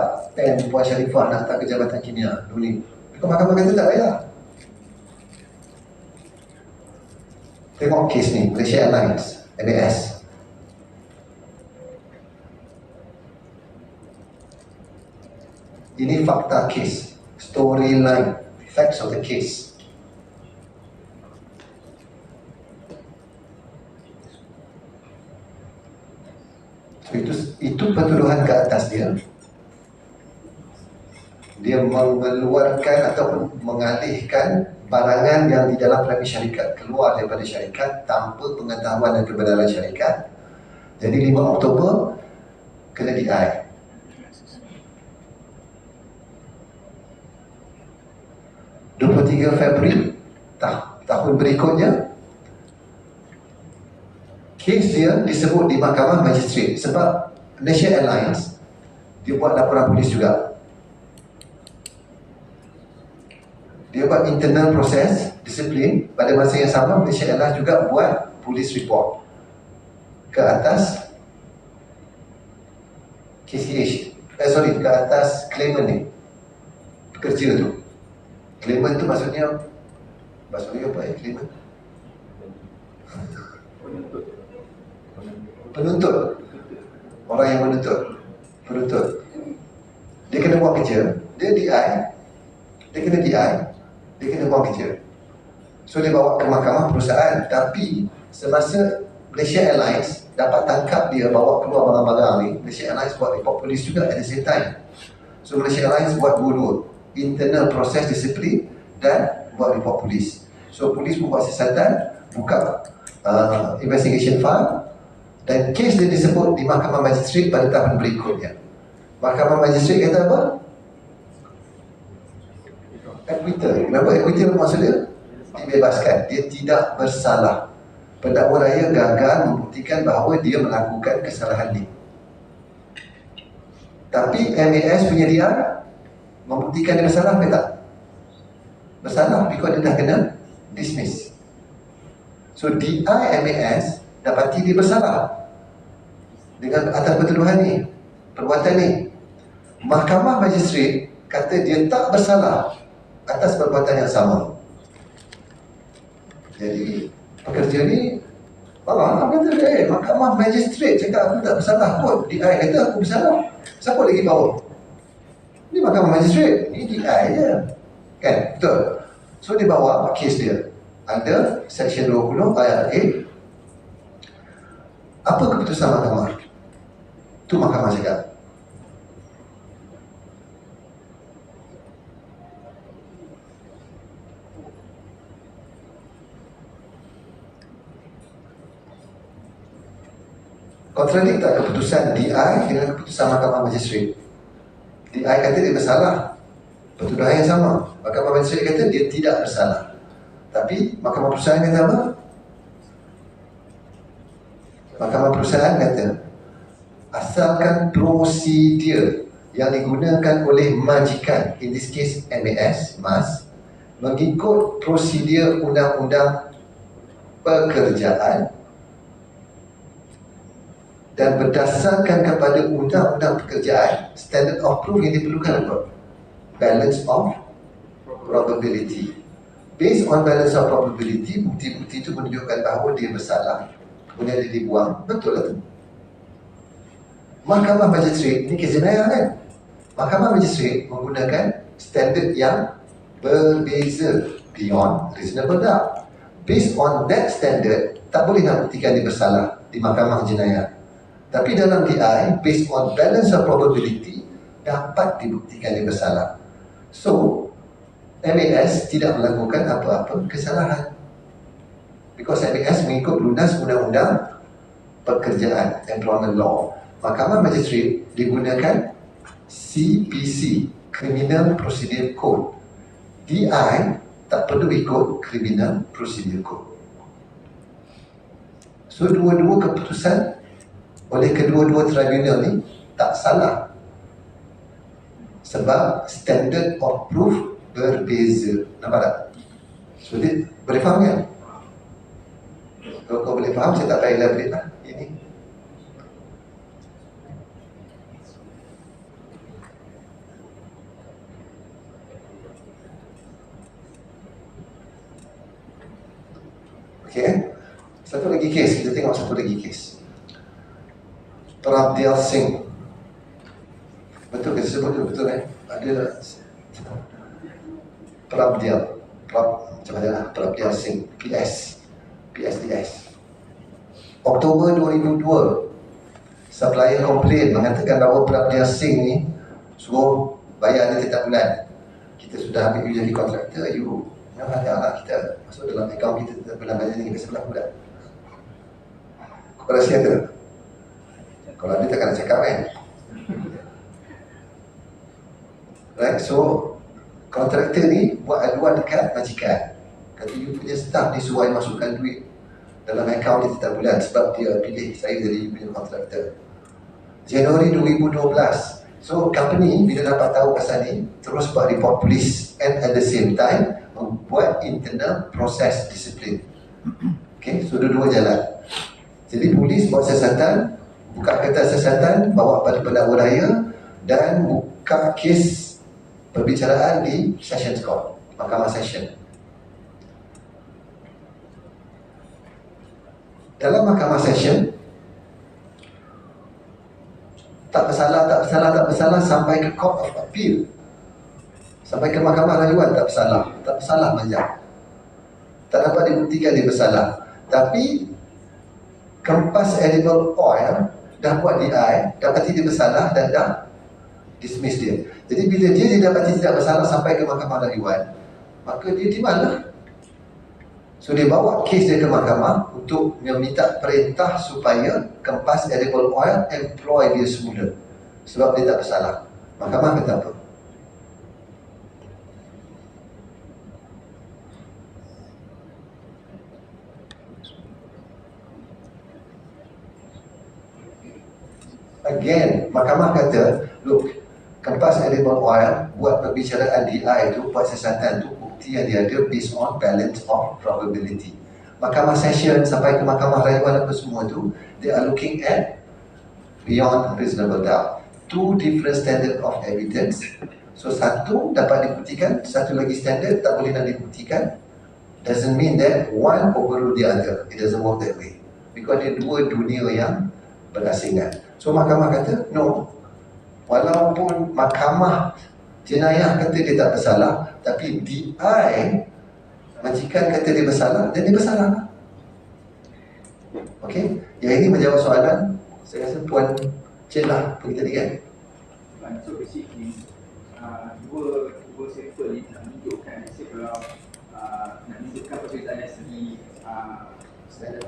Puan Sharifah nak hantar ke Jabatan Kimia dulu. Mahkamah kata tak payah. Tengok kes ni, Malaysia Airlines, MAS. Ini fakta kes, storyline, facts of the case. So itu pertuduhan ke atas dia. Dia mengeluarkan ataupun mengalihkan barangan yang di dalam premi syarikat keluar daripada syarikat tanpa pengetahuan dan kebenaran syarikat. Jadi 5 Oktober kena DI. Februari tahun berikutnya kes dia disebut di mahkamah magistrate sebab Malaysia Airlines dia buat laporan polis juga. Dia buat internal proses disiplin. Pada masa yang sama Malaysia Airlines juga buat police report. ke atas KCH, ke atas claimant ni, pekerja tu. Claimant tu maksudnya apa ya claimant? Penuntut. Orang yang penuntut. Dia kena buang kerja, dia kena dia kena buang kerja. So dia bawa ke mahkamah perusahaan, tapi semasa Malaysia Airlines dapat tangkap dia bawa keluar barang-barang ni, Malaysia Airlines buat report polis juga at the same time. So Malaysia Airlines buat dua-dua, internal proses disiplin dan buat report polis. So polis pun buat siasatan, buka investigation file, dan kes dia disebut di Mahkamah Magistrate pada tahun berikutnya. Mahkamah Magistrate kata apa? Acquittal. Kenapa acquittal maksudnya? Dibebaskan, dia tidak bersalah. Pendakwa raya gagal membuktikan bahawa dia melakukan kesalahan ni. Tapi MAS punya dia membuktikan dia bersalah ke tak? Bersalah, because dia dah kena dismiss. So DI MAS dapati dia bersalah dengan atas pertuduhan ni, perbuatan ni. Mahkamah Magistrate kata dia tak bersalah atas perbuatan yang sama. Jadi pekerja ni kata dia, Mahkamah Magistrate cakap aku tak bersalah kot, DI kata aku bersalah. Siapa lagi bawa? Ni Mahkamah Magistrate, ni DI je, kan? Betul. So dia bawa kes dia under Section 20 ayat A. Apa keputusan mahkamah? Tu mahkamah cakap, kontradik tak keputusan DI dengan keputusan Mahkamah Magistrate? DI kata dia bersalah, pertuduhan yang sama. Mahkamah Magistrate kata dia tidak bersalah. Tapi Mahkamah Perusahaan kata apa? Mahkamah Perusahaan kata asalkan prosedur yang digunakan oleh majikan, in this case MAS, mengikut prosedur Undang-Undang Pekerjaan dan berdasarkan kepada Undang-Undang Pekerjaan, standard of proof yang diperlukan apa? Balance of probability. Based on balance of probability, bukti-bukti itu menunjukkan bahawa dia bersalah, kemudian dia dibuang. Betul lah tu. Mahkamah Magistrate, ni kes jenayah kan? Mahkamah Magistrate menggunakan standard yang berbeza, beyond reasonable doubt. Based on that standard, tak boleh nak buktikan dia bersalah di mahkamah jenayah. Tapi dalam DI, based on balance of probability, dapat dibuktikan dia bersalah. So, MAS tidak melakukan apa-apa kesalahan. Because MAS mengikut lunas Undang-Undang Pekerjaan, Employment Law. Mahkamah Magistrate digunakan CPC, Criminal Procedure Code. DI tak perlu ikut Criminal Procedure Code. So, dua-dua keputusan oleh kedua-dua tribunal ni tak salah, sebab standard of proof berbeza. Nampak tak? So dia boleh faham kan? Kalau kau boleh faham, saya tak payah elaborate lah ini. Okay, satu lagi kes, kita tengok satu lagi kes. Prabdhyal Singh. Betul ke saya sebut tu? Betul kan? Ada macam mana lah, Prabdhyal Singh, PSDS. Oktober 2002, supplier komplain mengatakan bahawa Prabdhyal Singh ni suruh bayar dia tiap bulan. Kita sudah ambil you jadi kontraktor, you jangan lah kita masuk dalam akaun kita tiap bulan bayar ni sampai 11 bulan. Kau rasa kata? Kalau dia takkan nak cakap kan? Right, so kontraktor ni buat aduan dekat majikan. Kata you punya staff ni suruh masukkan duit dalam akaun dia setiap bulan sebab dia pilih saya jadi you punya kontraktor. Januari 2012. So company bila dapat tahu pasal ni terus buat report polis and at the same time membuat internal proses disiplin. Okay, so dua-dua jalan. Jadi polis buat siasatan, buka kertas siasatan, bawa pada pendakwa raya dan buka kes perbicaraan di Sessions Court, Mahkamah Session. Dalam Mahkamah Session, tak bersalah sampai ke Court of Appeal, sampai ke Mahkamah Rayuan tak bersalah banyak. Tak dapat dibuktikan dia bersalah. Tapi Kempas Edible Oil dah buat DI, dapati dia bersalah dan dah dismiss dia. Jadi bila dia didapati tidak bersalah sampai ke Mahkamah Rayuan, maka dia dimanlah. So dia bawa kes dia ke mahkamah untuk meminta perintah supaya Kempas Edible Oil employ dia semula sebab dia tak bersalah. Mahkamah kata apa? Again, mahkamah kata, look, Kempas Edible Oil buat perbicaraan DI itu, buat siasatan itu, bukti yang dia ada based on balance of probability. Mahkamah Session sampai ke Mahkamah Rayuan apa semua itu, they are looking at beyond reasonable doubt. Two different standard of evidence. So satu dapat dibuktikan, satu lagi standard tak boleh nak dibuktikan. Doesn't mean that one overrule the other. It doesn't work that way. Because dia dua dunia yang berasingan. So mahkamah kata, no. Walaupun mahkamah jenayah kata dia tak bersalah, tapi DI majikan kata dia bersalah, dan dia bersalah. Okey, yang ini menjawab soalan. Saya rasa Puan Cik lah pergi tadi kan. So basically, dua sektor ni nak menunjukkan, kalau nak menunjukkan perbezaan dari segi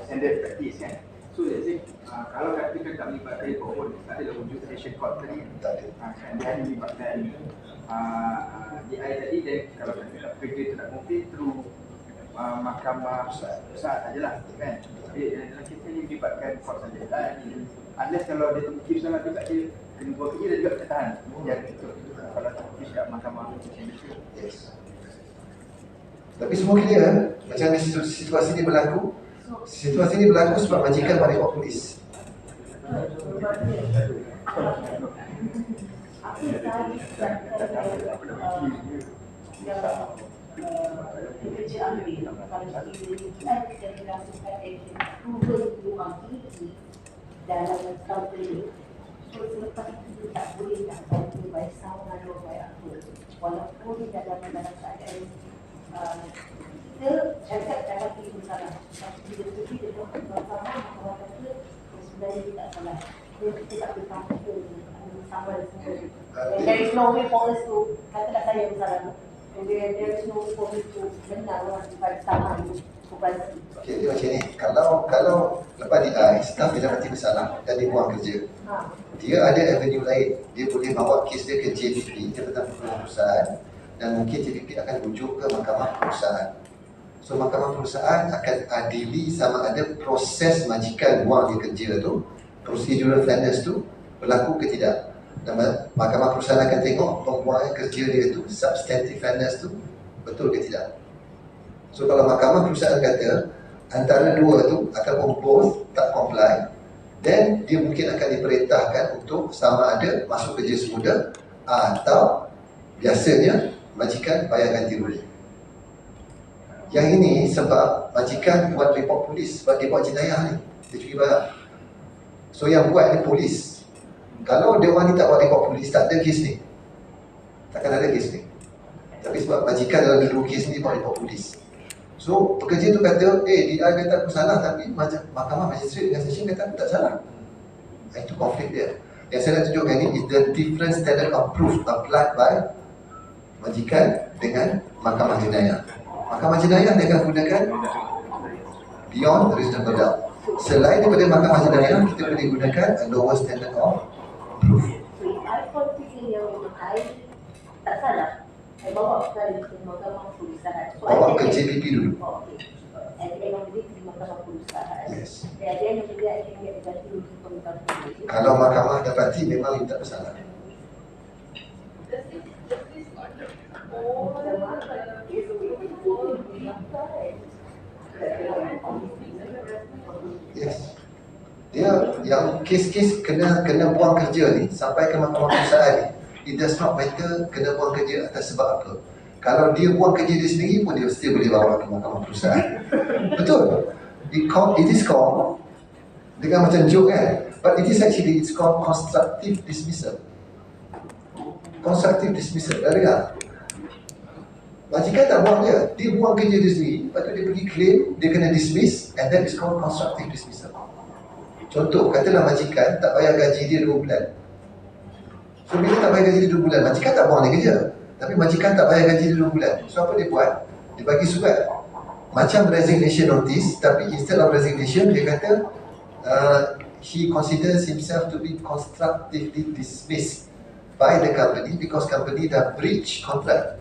standard practice kan. So let's say, kalau katakan tak melibatkan pun, tak adalah wujud session court tadi. Tak ada. Dia hanya melibatkan DI tadi, dan kalau katakan kerja tu nak mungkin through mahkamah pusat sajalah kan. Dalam kes ni melibatkan court saja. Unless kalau dia terbukti bersalah juga, dia kena buat kerja dan juga ketahan. Yang itu kalau terbukti kat mahkamah. Yes. Tapi semua clear, macam situasi ni berlaku. Situasi ini berlaku sebab majikan balik buat polis. Kerja ambil kalau kita lakukan action proven ability dalam tahun ini. So selepas itu tak boleh nak bantu baik sama atau baik apa. Walaupun dalam keadaan kita cakap dalam diri salah, tapi bila kita dapat bersama bahawa kata sebenarnya kita tak salah. Kita tak boleh kata sama semua. There is no way for us to kata tak saya bersalah. There is no way for me to benar orang bersama itu. Okay, dia macam ni. Kalau lepas DI, staff dia dapati bersalah dan dia buang kerja, dia ada avenue lain. Dia boleh bawa kes dia ke JPP, Jabatan Pembinaan Perusahaan, dan mungkin JPP akan rujuk ke Mahkamah Perusahaan. So Mahkamah Perusahaan akan adili sama ada proses majikan buang dia kerja tu, procedural fairness tu berlaku ke tidak. Dan Mahkamah Perusahaan akan tengok pembuangan kerja dia tu, substantive fairness tu betul ke tidak. So kalau Mahkamah Perusahaan kata antara dua tu ataupun both tak comply, then dia mungkin akan diperintahkan untuk sama ada masuk kerja semula atau biasanya majikan bayar ganti rugi. Yang ini sebab majikan buat report polis sebab dia buat jenayah ni, dia curi barang. So yang buat ni polis. Kalau dia orang ni tak buat report polis, tak ada kes ni, takkan ada kes ni. Tapi sebab majikan dalam dua kes ni buat report polis. So pekerja tu kata, DI kata aku salah, tapi Mahkamah Magistrate dengan Session kata aku tak salah. Itu konflik dia. Yang saya nak tunjukkan ni is the different standard of proof applied by majikan dengan Mahkamah Jenayah. Mahkamah Jenayah dia akan gunakan beyond reasonable doubt. Selain daripada Mahkamah Jenayah, kita boleh gunakan a lower standard of proof. I confident yang I tak salah. Saya bawa sekali ke Mahkamah Perusahaan. Bawa ke JPP dulu. At the end of the day, di Mahkamah Perusahaan. Yes. At the end of the day, I can get ganti rugi pemerintahan polis. Kalau mahkamah dapati memang dia tak bersalah. Yes. Dia yang kes-kes kena buang kerja ni sampai ke mahkamah perusahaan ni, it does not matter kena buang kerja atas sebab apa. Kalau dia buang kerja dia sendiri pun dia still boleh bawa ke mahkamah perusahaan. Betul? It is called, dengan macam joke kan, but it is actually, it's called constructive dismissal. Constructive dismissal, dah dengar? Majikan tak buang dia buang kerja dia sendiri, lepas tu dia pergi claim, dia kena dismiss, and that is called constructive dismissal. Contoh, katalah majikan tak bayar gaji dia 2 bulan. So bila tak bayar gaji dia 2 bulan, majikan tak buang dia kerja, tapi majikan tak bayar gaji dia 2 bulan. So apa dia buat? Dia bagi surat macam resignation notice, tapi instead of resignation dia kata he considers himself to be constructively dismissed by the company because company dah breach contract.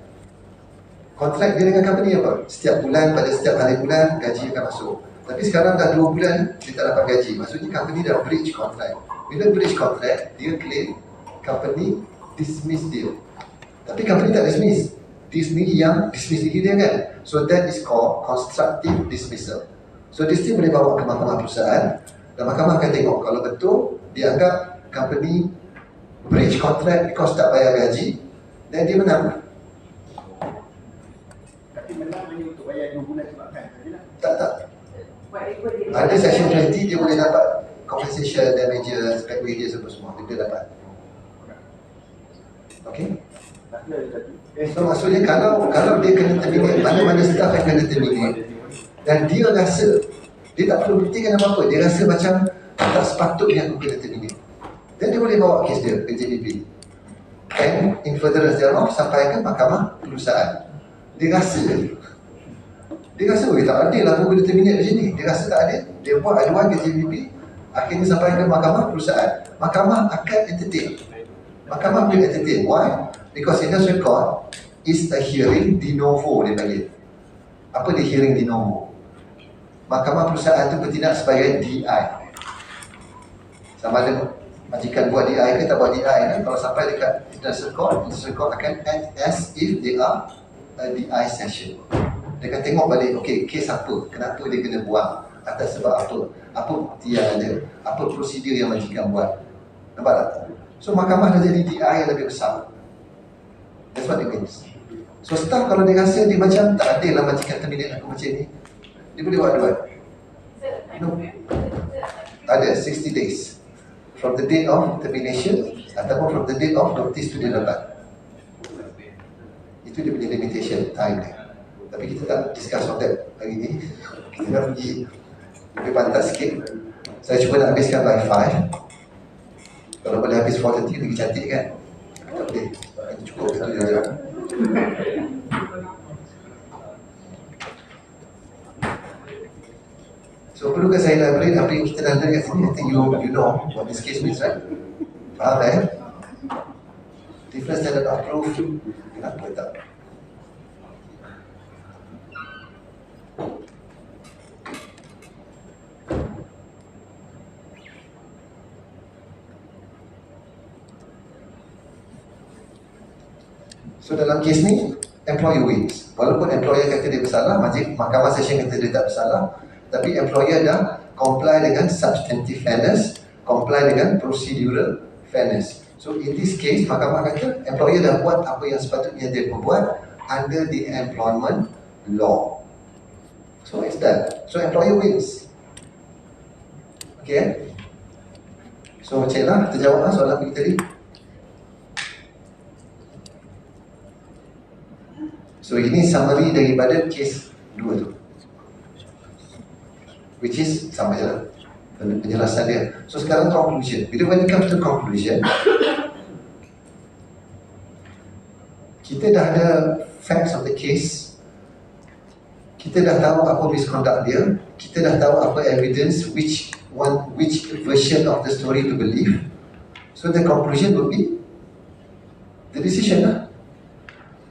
Kontrak dia dengan company apa? Setiap bulan, pada setiap hari bulan gaji akan masuk. Tapi sekarang dah 2 bulan dia tak dapat gaji. Maksudnya company dah breach contract. Bila breach contract, dia claim company dismiss dia. Tapi company tak dismiss. Dia sendiri yang dismiss diri dia kan. So that is called constructive dismissal. So dia still boleh bawa ke mahkamah perusahaan, dan mahkamah akan tengok kalau betul dia anggap company breach contract because tak bayar gaji, dan dia menang. Tapi menang hanya untuk bayar 2 bulan sebabkan sajalah. Tak. Whatever dia Ada section 20 dia boleh dapat compensation, damages, back wages semua dia dapat. Okay? Tak ada tadi. So maksudnya kalau dia kena terminate, mana-mana staff yang kena terminate, dan dia rasa dia tak perlu buktikan apa-apa, dia rasa macam tak sepatutnya aku kena terminate, dan dia boleh bawa kes dia ke JPP, and in furtherance thereof sampai ke mahkamah perusahaan. Dia rasa tak adil lah aku kena terminate macam ni, dia rasa tak adil, dia buat aduan ke JPP, akhirnya sampai ke mahkamah perusahaan. Mahkamah akan entertain. Mahkamah boleh entertain. Why? Because in this record is a hearing de novo, dia panggil. Apa dia hearing de novo? Mahkamah perusahaan tu bertindak sebagai DI. Sama ada majikan buat DI ke tak buat DI kan, kalau sampai dekat industrial court akan act as if they are a DI session. Dia akan tengok balik, okey, kes apa, kenapa dia kena buang, atas sebab apa bukti yang ada, apa prosedur yang majikan buat. Nampak tak? So mahkamah dah jadi DI yang lebih besar. That's what it means. So staff kalau dia rasa dia macam tak adil lah majikan terminate aku macam ni, dia boleh buat aduan. No. Ada 60 days from the date of termination ataupun from the date of notice tu dia dapat. Itu dia punya limitation time dia. Tapi kita tak discuss on that hari ni. Kita nak pergi lebih pantas sikit. Saya cuba nak habiskan by 5. Kalau boleh habis 4:30 lagi cantik kan? Tak boleh. Cukup itu je. So perlukah saya elaborate apa yang kita dah lihat kat sini? I think you know what this case means, right? Faham Different standard of proof. Kenapa tak? So dalam kes ni, employer wins. Walaupun employer kata dia bersalah, mahkamah session kata dia tak bersalah, tapi employer dah comply dengan substantive fairness, comply dengan procedural fairness. So in this case, mahkamah kata employer dah buat apa yang sepatutnya dia perbuat under the employment law. So it's done. So employer wins. Okay? So Cik lah, kita jawab soalan pergi tadi. So ini summary daripada kes 2 tu, which is sama je lah penjelasan dia. So sekarang conclusion. Bila when it comes to conclusion, kita dah ada facts of the case, kita dah tahu apa misconduct dia, kita dah tahu apa evidence, which version of the story to believe. So the conclusion would be the decision lah.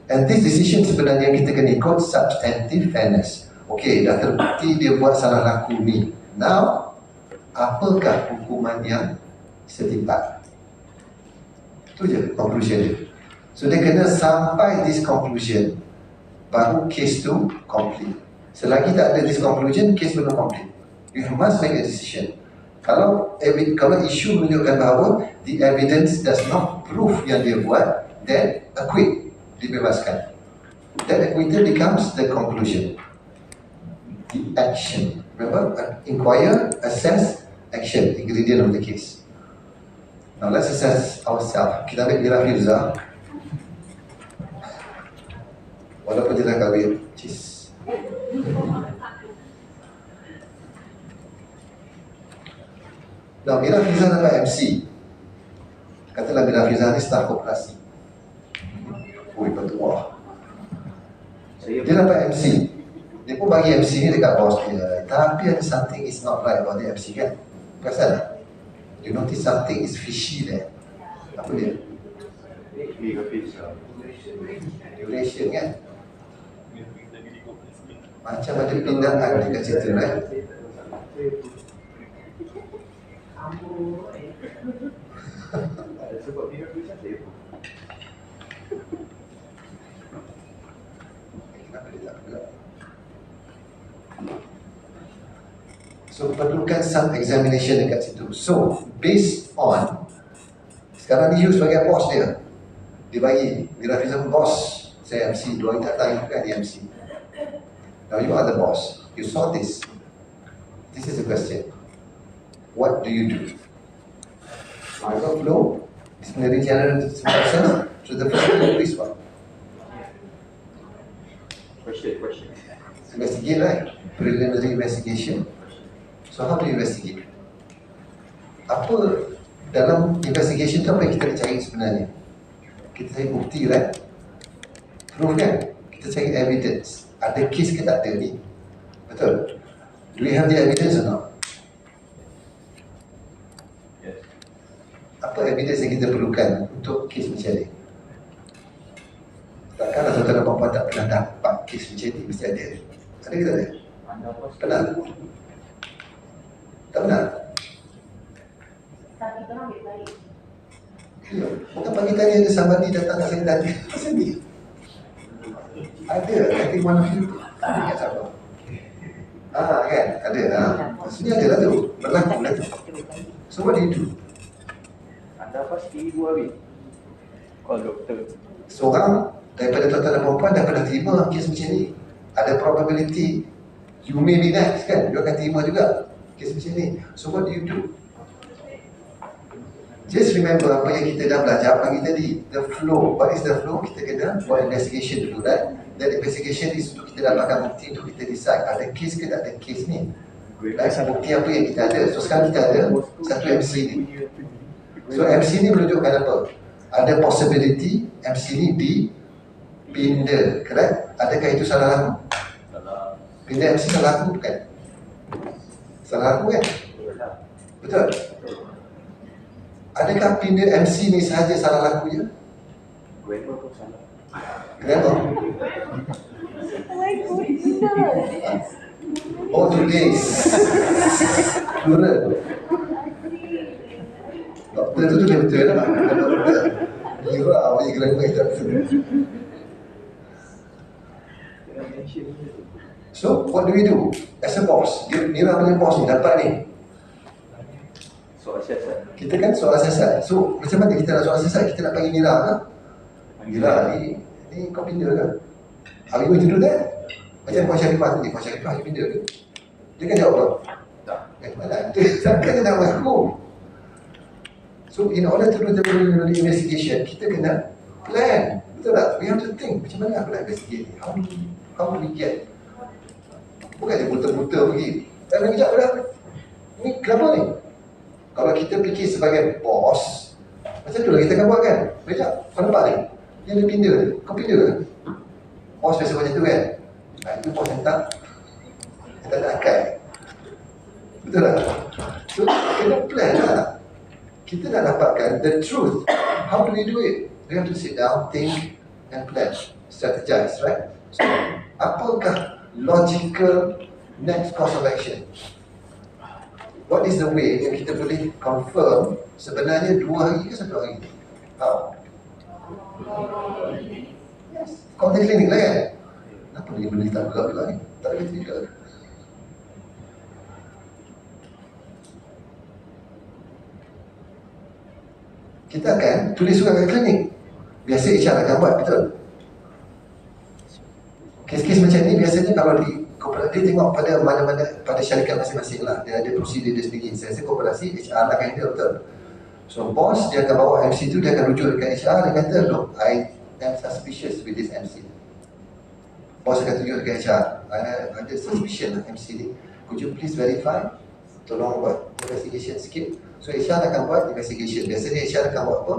And this decision sebenarnya kita kena ikut substantive fairness. Okay, dah terbukti dia buat salah laku ni. Now, apakah hukuman yang setimpal? Itu je conclusion dia. So dia kena sampai this conclusion, baru case tu complete. Selagi tak ada this conclusion, case belum complete. You must make a decision. Kalau isu menunjukkan bahawa the evidence does not prove yang dia buat, then acquit, dibebaskan. That acquittal becomes the conclusion. The action. Remember, inquire, assess, action, ingredient of the case. Now let's assess ourselves. Kita ambil Mira Firza. Walaupun dia dah kahwin, cheese. Now, Mira Firza dapat MC. Katalah Mira Firza ni staf koperasi. Ui, bertuah. Dia dapat MC. Dia pun bagi MC ni dekat bos dia. Tapi ada something is not right about the MC kan? Perasan tak? You notice something is fishy there. Apa dia? Duration kan? Macam ada pindaan dekat situ, right? Sebab dia bisa saya pun. So perlukan some examination dekat situ. So based on sekarang ni you sebagai bos dia, dia bagi Mira Firza pun bos, saya MC, 2 hari tak tahu kan dia MC. Now you are the boss, you saw this. This is the question. What do you do? I got flow, disciplinary general instructions. So the first thing is what? Question. Investigate, right? Preliminary investigation. So how do you investigate? Apa dalam investigation tu apa yang kita nak cari sebenarnya? Kita cari bukti, right? Proof kan? Kita cari evidence. Ada kes ke tak ada ni? Betul? Do we have the evidence or not? Yes. Apa evidence yang kita perlukan untuk kes macam ni? Takkanlah tuan-tuan dan puan-puan tak pernah dapat kes macam ni, mesti ada. Ada ke tak ada? Pernah? Tak pernah? Tapi kita ambil baik. Ya. Bukan pagi tadi ada somebody datang kat saya tadi. Macam ni. Ada, I think one of you ada kat siapa? Kan? Ada lah. Maksudnya ada lah tu. Berlaku lah tu. So what do you do? Anda pasti 2 hari. Call doktor. Seorang daripada tuan-tuan dan perempuan dah pernah terima kes macam ni. Ada probability you may be next kan? You akan terima juga kes macam ni. So what do you do? Just remember apa yang kita dah belajar pagi tadi. The flow. What is the flow? Kita kena buat investigation dulu, right? That investigation is untuk kita dapatkan bukti untuk kita decide ada kes ke tak ada kes ni. Right? Bukti apa yang kita ada. So sekarang kita ada satu MC ni. So MC ni menunjukkan apa? Ada possibility MC ni dipinda, correct? Adakah itu salah laku? Pindah MC salah laku bukan? Salah laku kan? Betul? Adakah pindah MC ni sahaja salah lakunya? Grammar pun salah. Kenapa? Oh, today's plural. Doktor tu dia betul lah. Doktor Mira punya grammar tak betul. So, what do we do? As a boss, Mira punya boss ni dapat ni. Soal siasat. Kita kan soal siasat. So, macam mana kita nak soal siasat? Kita nak panggil Mira ke? Mira ni kau pindah ke? Are you going to do that? Macam Puan Syarifah tadi, Puan Syarifah you pindah ke? Dia kan jawab apa? Tak. Mana? Takkan dia nak mengaku. So, in order to do the preliminary investigation, kita kena plan. Betul tak? We have to think, macam mana aku nak investigate ni? How do we get? Bukan dia buta-buta pergi. Dan kejap dah. Ni kenapa ni? Kalau kita fikir sebagai bos, macam tu lah kita akan buat kan? Kejap, kau nampak ni? Yang dia pindah ni, kau pindah ke? Bos biasa macam tu kan? Itu bos yang tak ada akal. Betul tak? So, kena plan lah. Kita nak dapatkan the truth. How do we do it? We have to sit down, think and plan. Strategize, right? So, apakah logical next course of action? What is the way yang kita boleh confirm sebenarnya 2 hari ke 1 hari? How? Yes. Kau di klinik lah kan? Kenapa dia benda tak gelap juga ni? Tak ada kerja juga. kita akan tulis surat ke klinik. Biasa HR akan buat, betul? Kes-kes macam ni biasanya kalau di koperasi, dia tengok pada mana-mana, pada syarikat masing-masing lah. Dia ada prosedur dia sendiri. Saya rasa koperasi, HR akan handle, betul? So bos, dia akan bawa MC tu, dia akan rujuk dekat HR, dia kata, look, I am suspicious with this MC. Bos akan tunjuk dekat HR, ada suspicion lah MC ni. Could you please verify? Tolong buat investigation sikit. So HR akan buat investigation. Biasanya HR akan buat apa?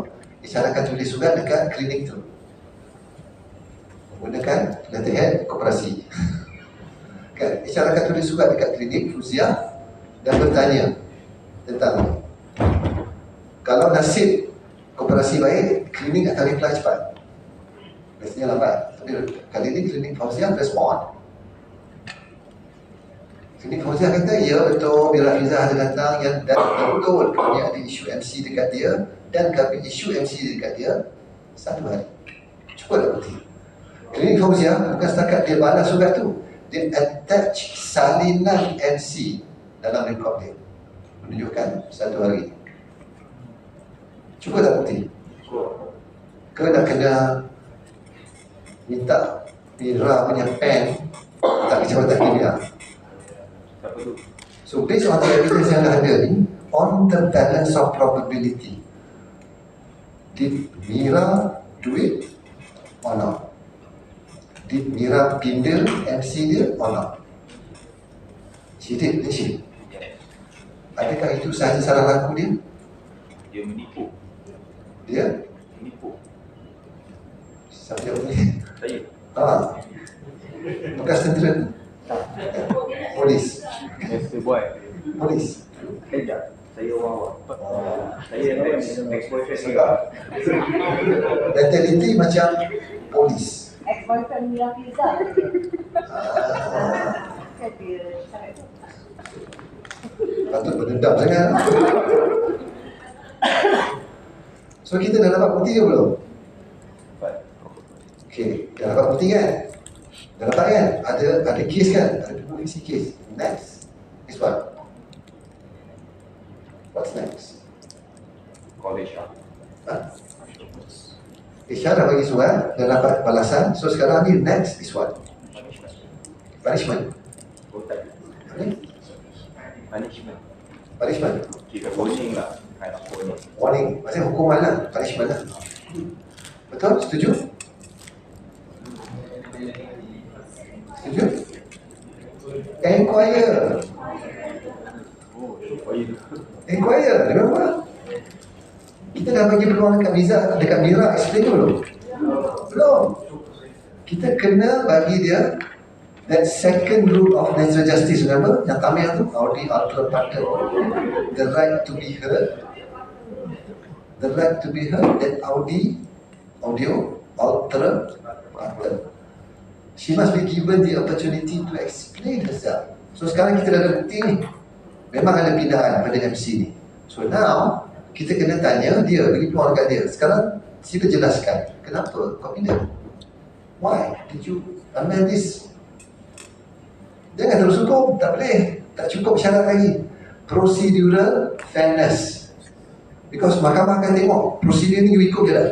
HR akan tulis surat dekat klinik tu, menggunakan letterhead koperasi. Kan? HR akan tulis surat dekat klinik Fuzia dan bertanya tentang kalau nasib koperasi baik, klinik akan reply cepat. Biasanya lambat. Tapi kali ini klinik Fuzia respond. Klinik Fuzia kata, ya betul, Mira Fiza ada datang yang dan betul kami ada isu MC dekat dia dan kami isu MC dekat dia 1 hari. Cukup dah bukti. Klinik Fuzia bukan setakat dia balas surat tu, dia attach salinan MC dalam rekod dia, menunjukkan 1 hari. Cukup tak bukti? Ke nak kena minta Mira punya pen tak kejabatan kimia? So based on the evidence yang ada ni, on the balance of probability, did Mira do it or not? Did Mira pindah MC dia or not? She did, didn't she? Adakah itu sahaja salah laku dia? Dia menipu. Dia? Menipu. Siapa dia ni? Saya. Bekas tentera? Polis? Mr. Boy. Polis? Kejap. Saya wawa. Saya ex-boyfriend Sedap. Mentality macam polis. Ex-boyfriend Mira Fiza. Ah, Kan dia sangat patut berdendam sangat. So kita dah dapat bukti ke belum? Okay, dah dapat bukti kan? Dah dapat kan? Ada kes kan? Ada isi kes. Next is what? What's next? college lah. Ha? Isya dah bagi surat, dah dapat balasan. So sekarang ni next is what? Punishment. Kotak. Okay? Punishment. Punishment. Kira warning lah. Kind of warning. Warning. Maksudnya hukuman lah. Punishment lah. Betul? Setuju? Setuju? Enquire. Oh, ya. Enquire. Remember? Kita dah bagi peluang dekat Mira explain ke belum? Belum. Kita kena bagi dia that second rule of natural justice, remember? Yang tamil tu, audi ultra partem. The right to be heard. The right to be heard, that audio ultra partem. She must be given the opportunity to explain herself. So sekarang kita dah ada bukti ni. Memang ada pindahan pada MC ni. So now, kita kena tanya dia, bagi peluang dekat dia. Sekarang, sila jelaskan, kenapa kau pindah? Why did you amend this? Jangan terus hukum, tak boleh. Tak cukup syarat lagi. Procedural fairness. Because mahkamah akan tengok, prosedur ni you ikut ke tak?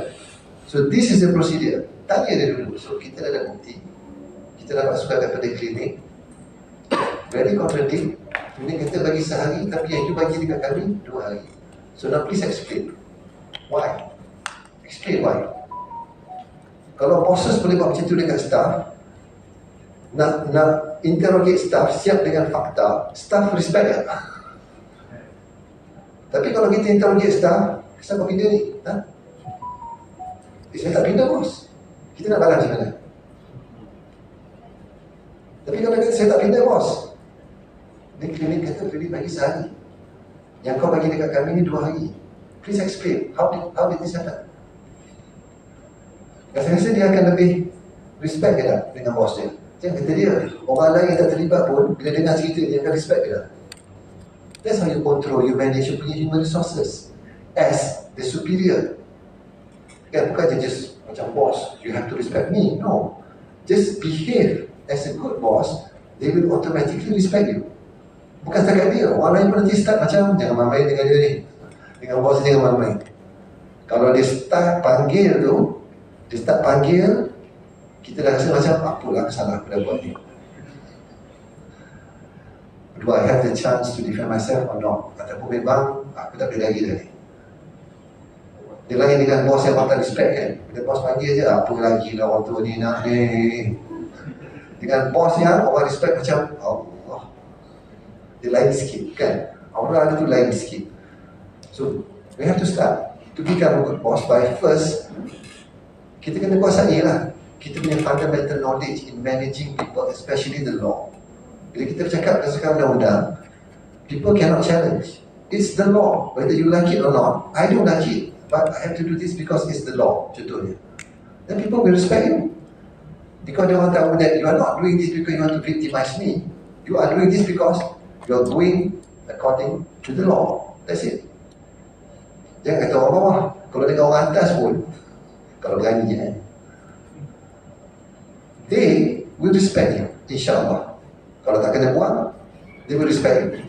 So this is the procedure. Tanya dia dulu. So kita dah ada bukti. Kita dapat surat daripada klinik. Very contradict. Klinik kata bagi sehari, tapi yang you bagi dekat kami 2 hari. So now please explain. Why? Explain why. Kalau bosses boleh buat macam tu dekat staff, nak interrogate staff siap dengan fakta, staff respect tak? Tapi kalau kita interrogate staff, kenapa kau pindah ni? Ha? Saya tak pindah bos. Kita nak balas macam mana? Tapi kalau kata saya tak pindah bos, dia klinik kata boleh bagi sehari. Yang kau bagi dekat kami ni 2 hari. Please explain. How did this happen? Saya rasa dia akan lebih respect ke tak dengan bos dia. Jangan kata dia, orang lain yang tak terlibat pun, bila dengar cerita dia akan respect ke tak. That's how you control, you manage your human resources as the superior. Kan, bukan just macam boss, you have to respect me. No. Just behave as a good boss, they will automatically respect you. Bukan setakat dia, orang lain pun nanti start macam jangan main-main dengan dia ni. Dengan bos jangan main-main. Kalau dia start panggil tu, kita dah rasa macam apalah kesalahan aku dah buat ni. Do I have the chance to defend myself or not? Ataupun memang aku tak boleh lagi dah ni. Dia lain dengan bos yang patut respect kan. Bila bos panggil je, apa lagi lah orang tua ni nak ni. Dengan bos yang orang respect macam Allah, dia lain sikit kan. Aura dia tu lain sikit. So we have to start to become a good boss by first kita kena kuasai lah kita punya fundamental knowledge in managing people, especially the law. Bila kita bercakap berdasarkan undang-undang, people cannot challenge. It's the law, whether you like it or not. I don't like it, but I have to do this because it's the law, contohnya. Then people will respect you. Because they want to tahu that you are not doing this because you want to victimize me. You are doing this because you are going according to the law. That's it. Jangan kata orang bawah. Kalau dengan orang atas pun, kalau berani je they will respect you, insyaAllah. Kalau tak kena buang, they will respect you.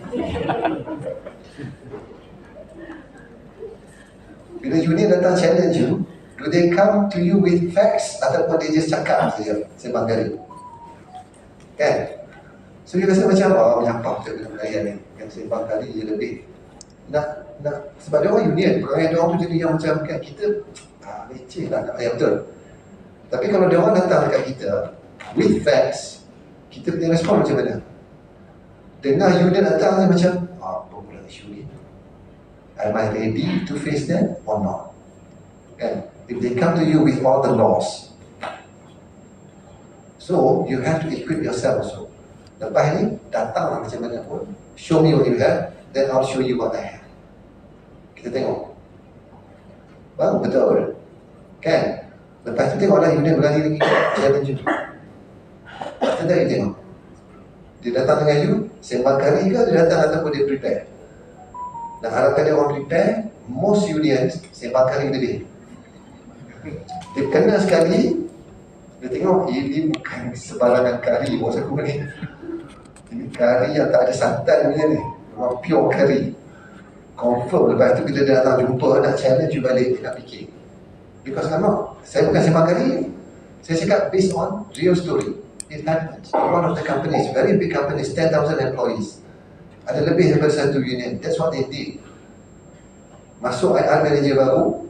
Bila union datang challenge you, do they come to you with facts ataupun they just cakap saja sembang kali? Kan? So dia rasa macam menyampah je dengan melayan ni, yang sembang kali je lebih. Nak sebab dia orang union, perangai dia orang tu jadi yang macam kan kita leceh lah nak yang betul. Tapi kalau dia orang datang dekat kita with facts, kita punya respon macam mana? Dengar union datang je macam apa pula isu ni? Am I ready to face them or not? Kan? If they come to you with all the laws, so you have to equip yourself also. Lepas ni datang macam mana pun, show me what you have, then I'll show you what I have. Kita tengok baru betul kan. Lepas tu tengoklah union berani lagi challenge you. After that you tengok dia datang dengan you sembang kali ke dia datang ataupun dia prepare. Dan harapkan dia orang prepare. Most unions sembang kali lebih. Dia kena sekali, dia tengok ini bukan sebarangan kari bos aku ni. Ini kari yang tak ada santan punya ni, memang pure kari. Confirm. Lepas tu bila dia datang jumpa nak challenge you balik, dia nak fikir. Because saya bukan sembang kari ni. Saya cakap based on real story. It happens. One of the companies, very big companies, 10,000 employees. Ada lebih daripada satu union. That's what they did. Masuk IR manager baru,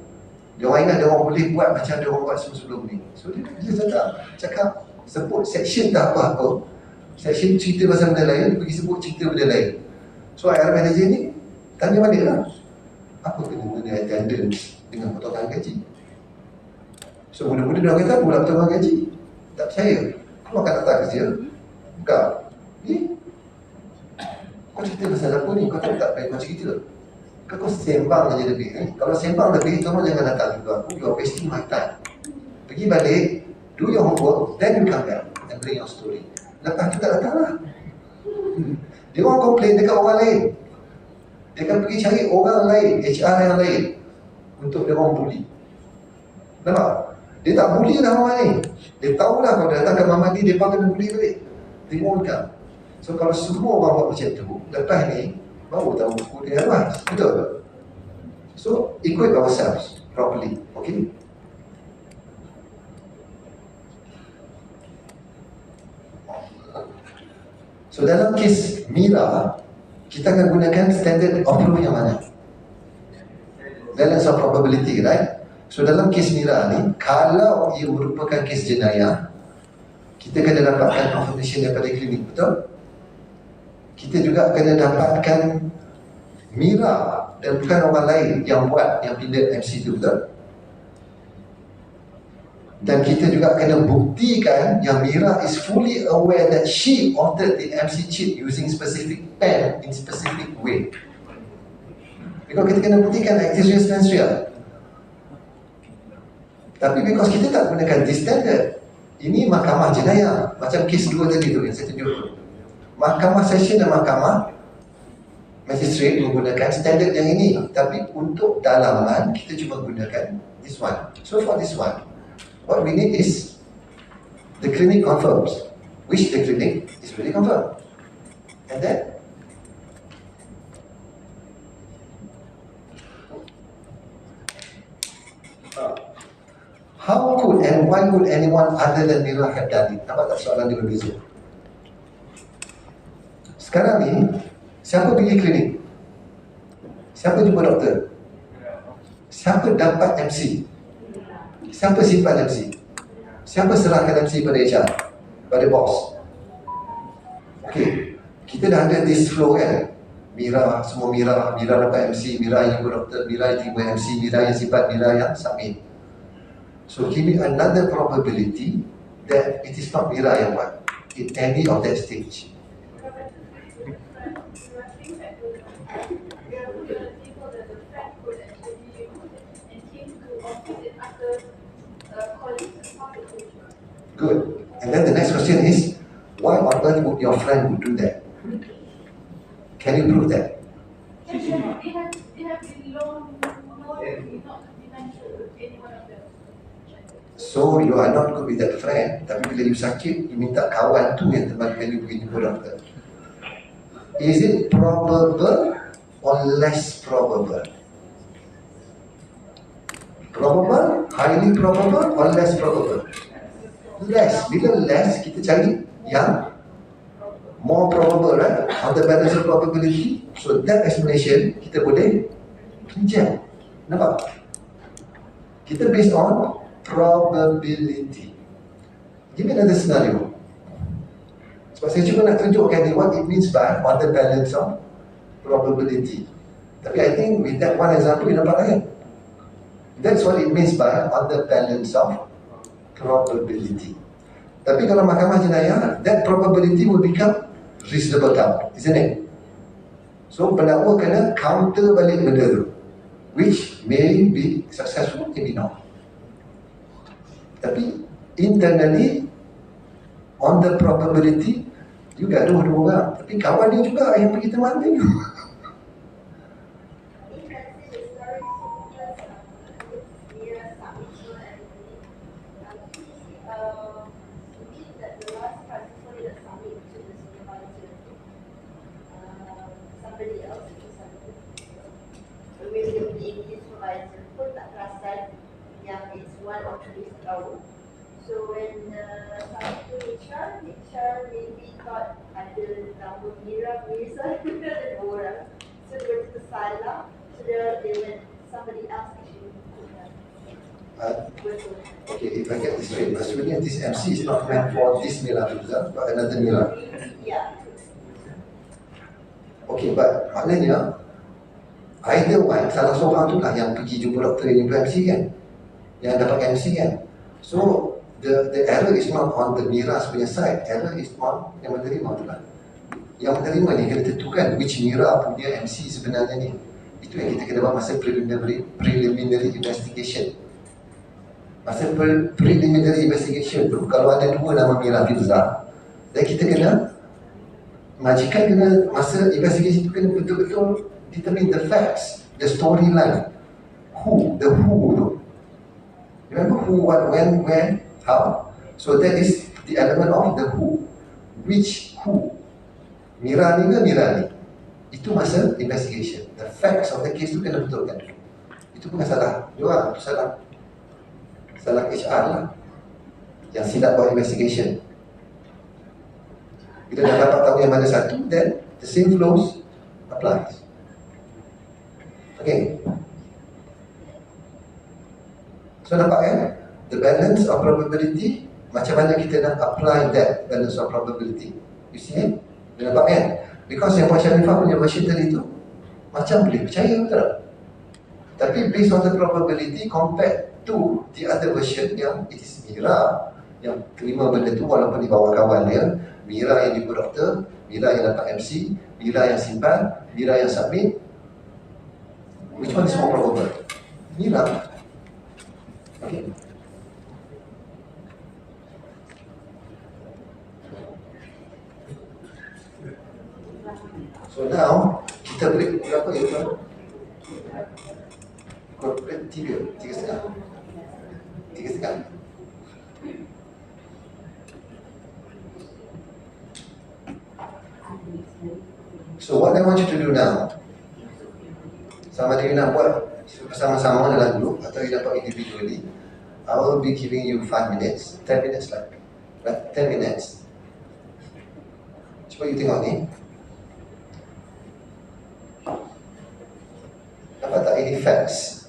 dia orang ingat dia orang boleh buat macam dia orang buat sebelum ni. So dia cakap sebut section tak apa-apa, section cerita pasal benda lain, dia pergi sebut cerita benda lain. So IR manager ni tanya balik lah, apa kena mengenai attendance dengan potongan gaji? So mula-mula dia orang kata pula potongan gaji, tak percaya. Kau akan datang kerja, buka ni, kau cerita pasal apa ni? Kau tak payah kau cerita. Kau sembang aja lebih ni. Kalau sembang lebih, tolong jangan datang juga aku. You are wasting my time. Pergi balik, do your homework, then you come back and bring your story. Lepas tu tak datang lah. Dia orang komplain dekat orang lain. Dia akan pergi cari orang lain, HR yang lain, untuk dia orang bully. Nampak? Dia tak bully lah orang ni. Dia tahulah kalau dia datang ke Mama ni, dia kena bully balik. Timbulkan. So kalau semua orang buat macam tu, lepas ni baru tahu buku dia lah. Betul? So equip ourselves properly. Okay? So dalam kes Mira, kita akan gunakan standard of proof yang mana? Balance of probability, right? So dalam kes Mira ni, kalau ia merupakan kes jenayah, kita kena dapatkan confirmation daripada klinik, betul? Kita juga kena dapatkan Mira dan bukan orang lain yang buat, yang pindah MC tu, betul? Dan kita juga kena buktikan yang Mira is fully aware that she altered the MC chip using specific pen in specific way. Because kita kena buktikan active real. Tapi because kita tak gunakan this standard, ini mahkamah jenayah, macam kes 2 tadi tu yang saya tunjuk tu. Mahkamah session dan mahkamah magistrate menggunakan standard yang ini. Tapi untuk dalaman, kita cuma gunakan this one. So for this one, what we need is the clinic confirms, which the clinic is really confirmed. And then How could and why would anyone other than Mira have done it? Nampak tak soalan dia berbeza? Sekarang ni, siapa pergi klinik? Siapa jumpa doktor? Siapa dapat MC? Siapa simpan MC? Siapa serahkan MC pada HR? Pada bos? Okey, kita dah ada this flow kan? Mira, semua Mira dapat MC, Mira yang jumpa doktor, Mira yang terima MC, Mira yang simpan, Mira yang submit. So give me another probability that it is not Mira yang buat in any of that stage. Good. And then the next question is, why on earth would your friend would do that? Can you prove that? They have been known not to be mentioned any one of them. So you are not good with that friend, tapi bila you sakit, you minta kawan tu yang temankan you pergi jumpa doktor. Is it probable or less probable? Probable, highly probable or less probable? Less. Bila less, kita cari yang more probable, right? On the balance of probability. So that explanation kita boleh reject. Nampak? Kita based on probability. Give me another scenario. Sebab saya cuba nak tunjukkan ni what it means by on the balance of probability. Tapi I think with that one example, you nampak kan? That's what it means by on the balance of probability. Tapi kalau mahkamah jenayah, that probability will become reasonable doubt, isn't it? So pendakwa kena counter balik benda tu, which may be successful, maybe not. Tapi internally, on the probability, you gaduh dua orang, tapi kawan dia juga yang pergi teman dia. So when sampai to HR maybe thought ada nama Mira Mirza ada dua orang. So dia went to salah. So they went somebody else actually. Okay, if I get this straight, maksudnya this MC is not meant for this Mira Mirza, but another Mira. Yeah. Okay, but maknanya either one, salah seorang tu lah yang pergi jumpa doktor yang jumpa MC kan, yang dapat MC kan. So the error is not on the Mira punya side, error is on yang menerima tu lah. Yang menerima ni kena tentukan which Mira punya MC sebenarnya ni. Itu yang kita kena buat masa preliminary investigation. Masa preliminary investigation tu, kalau ada dua nama Mira Firza, dan kita kena, majikan kena, masa investigation tu kena betul-betul determine the facts, the storyline. The who tu. Remember who, what, when, where, how? So that is the element of the who. Which who? Mira ni ke Mira ni? Itu masa investigation. The facts of the case tu kena betulkan dulu. Itu bukan salah juga, itu salah HR lah yang silap buat investigation. Bila dah dapat tahu yang mana satu, then the same flows applies. Okay. So nampak kan? The balance of probability, macam mana kita nak apply that balance of probability. You see it? Dia nampak kan? Because yang Puan Sharifah punya version tadi tu, macam boleh percaya betul tak? Tapi based on the probability compared to the other version yang it is Mira yang terima benda tu walaupun di bawah kawan dia, Mira yang jumpa doktor, Mira yang dapat MC, Mira yang simpan, Mira yang submit. Which one is more probable? Mira. Okay. So now kita break berapa ya tuan? Break 3.5. So what I want you to do now, sama ada you nak buat bersama-sama dalam group atau you dapat individually, I will be giving you 5 minutes, 10 minutes lah, right? 10 minutes. Cuba you tengok ni. Nampak tak ini facts?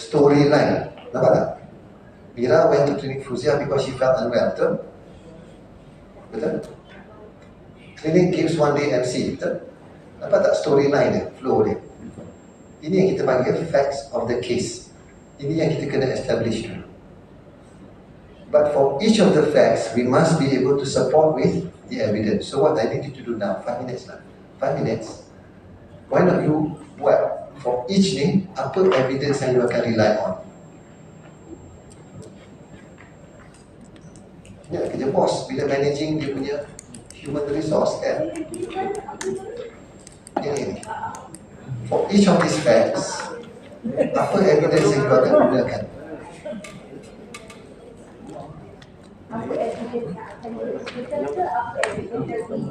Storyline. Nampak tak? Mira went to clinic Fuzia because she felt unwell. Betul? Betul? Clinic gives one day MC. Betul? Nampak tak storyline dia? Flow dia. Ini yang kita panggil facts of the case. Ini yang kita kena establish dulu. But for each of the facts, we must be able to support with the evidence. So what I need you to do now, 5 minutes lah. 5 minutes. Why not you buat for each ni, apa evidence yang you akan rely on? Ya, kerja bos bila managing dia punya human resource kan. Ini. For each of these facts, apa evidence yang you akan gunakan? Apa evidence yang akan diberikan ke apa evidence dari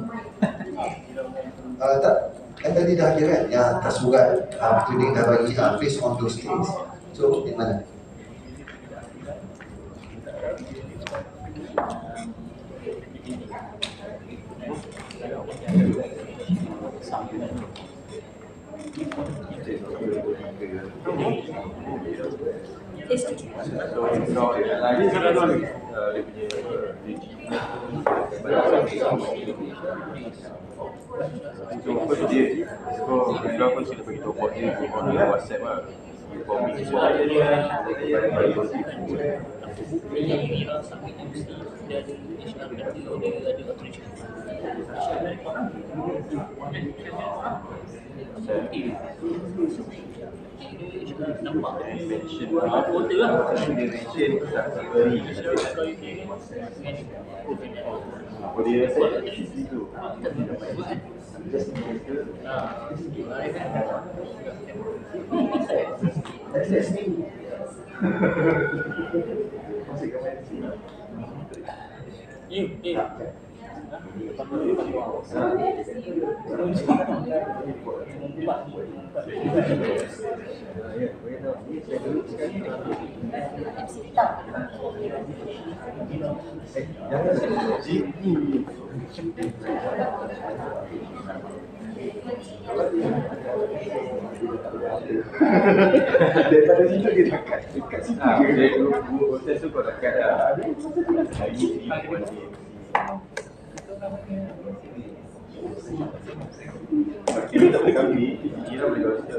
Tak, kan tadi dah ada kan yang atas surat klinik dah bagi based on those things. So, di mana? So first dia, kau pun sila bagi tahu buat dia on WhatsApp lah. Informasi semua. Bagi Daripada situ dia dekat situ. Proses tu kau dekat dah. Ini tak boleh kami, kira boleh rasa.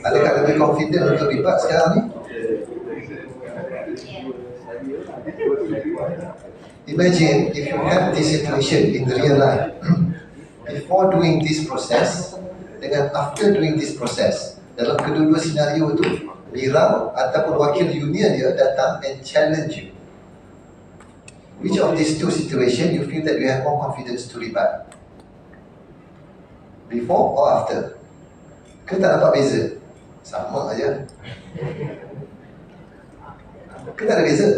Adakah lebih confident untuk debat sekarang ni? Imagine if you have this situation in the real life. Before doing this process dengan after doing this process, dalam kedua-dua senario tu, Mira ataupun wakil union dia datang and challenge you. Which of these two situations you feel that you have more confidence to rebut? Before or after? Ke tak nampak beza? Sama aja. Ke tak ada beza?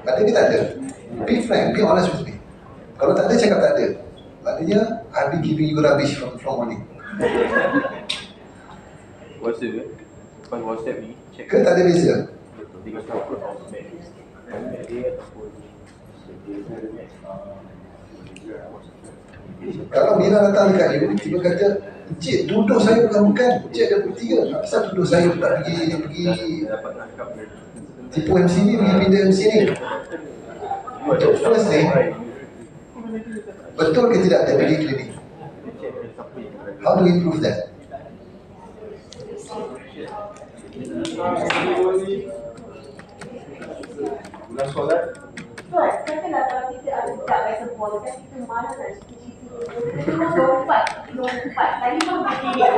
Ada ke tak ada? Be frank, be honest with me. Kalau tak ada, cakap tak ada. Maknanya, I'll be giving you rubbish from morning. WhatsApp lepas WhatsApp ni check Ke tak ada beza? tinggal upload outback dia ataupun Kalau Mira datang dekat you, tiba kata, Encik, tuduh saya bukan-bukan. Encik ada bukti ke? Tak pasal tuduh saya tak pergi dapat tangkap tipu MC ni, pergi pindah MC ni. Untuk first ni, betul ke tidak dia pergi klinik? How do we prove that? Bulan solat. Tuan, katalah kalau kita ada budak rasa puas kan kita mana nak cerita-cerita. Kita lompat. Tadi pun mati dia.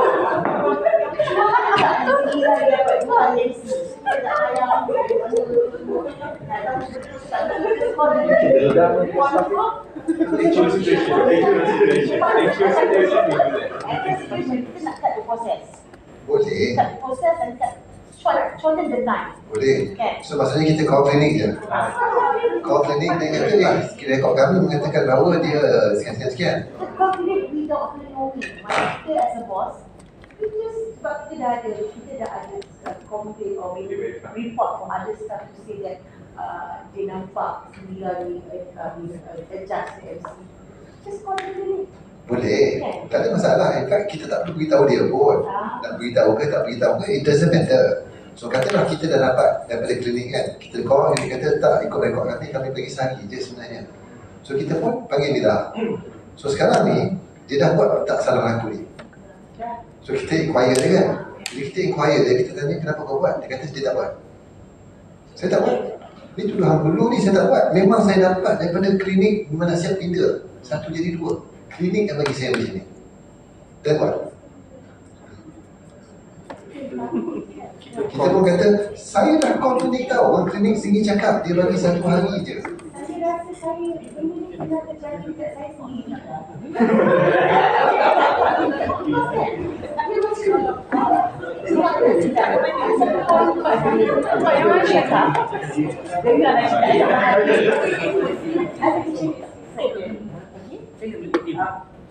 Cuma kan tak kira dia dapat dua MC. Kita tak payah ambil. Tak tahu betul tak betul. Kau dah Actual situation. kita nak cut the process. Boleh. Cut the process dan cut shorten the time. Boleh. Kan? So maksudnya kita call klinik je. Call klinik dia kata rekod kami mengatakan bahawa dia sekian-sekian. The calculate without knowing. Macam kita as a boss, kita just sebab kita dah ada complaint or report from other staff to say that dia nampak sembilan adjust the MC. Just call the clinic. Boleh, tak ada masalah. In fact, kita tak perlu beritahu dia pun. Nak beritahu ke tak beritahu ke, it doesn't matter. So katalah kita dah dapat daripada klinik kan, kita call, dia kata tak ikut rekod kami bagi sehari je sebenarnya. So kita pun panggil dia dah. So sekarang ni, dia dah buat tak salah laku ni. So kita inquire dia kan. Bila kita inquire dia, kita tanya kenapa kau buat. Dia kata dia tak buat. Saya tak buat. Ni tuduhan dulu ni saya tak buat. Memang saya dapat daripada klinik mana siap pindah. Satu jadi dua. Klinik yang bagi saya macam ni. Dan buat. Kita pun kata, saya dah call klinik tau. Orang klinik sini cakap, dia bagi satu hari je. Saya rasa saya ini dah terjadi dekat saya sendiri.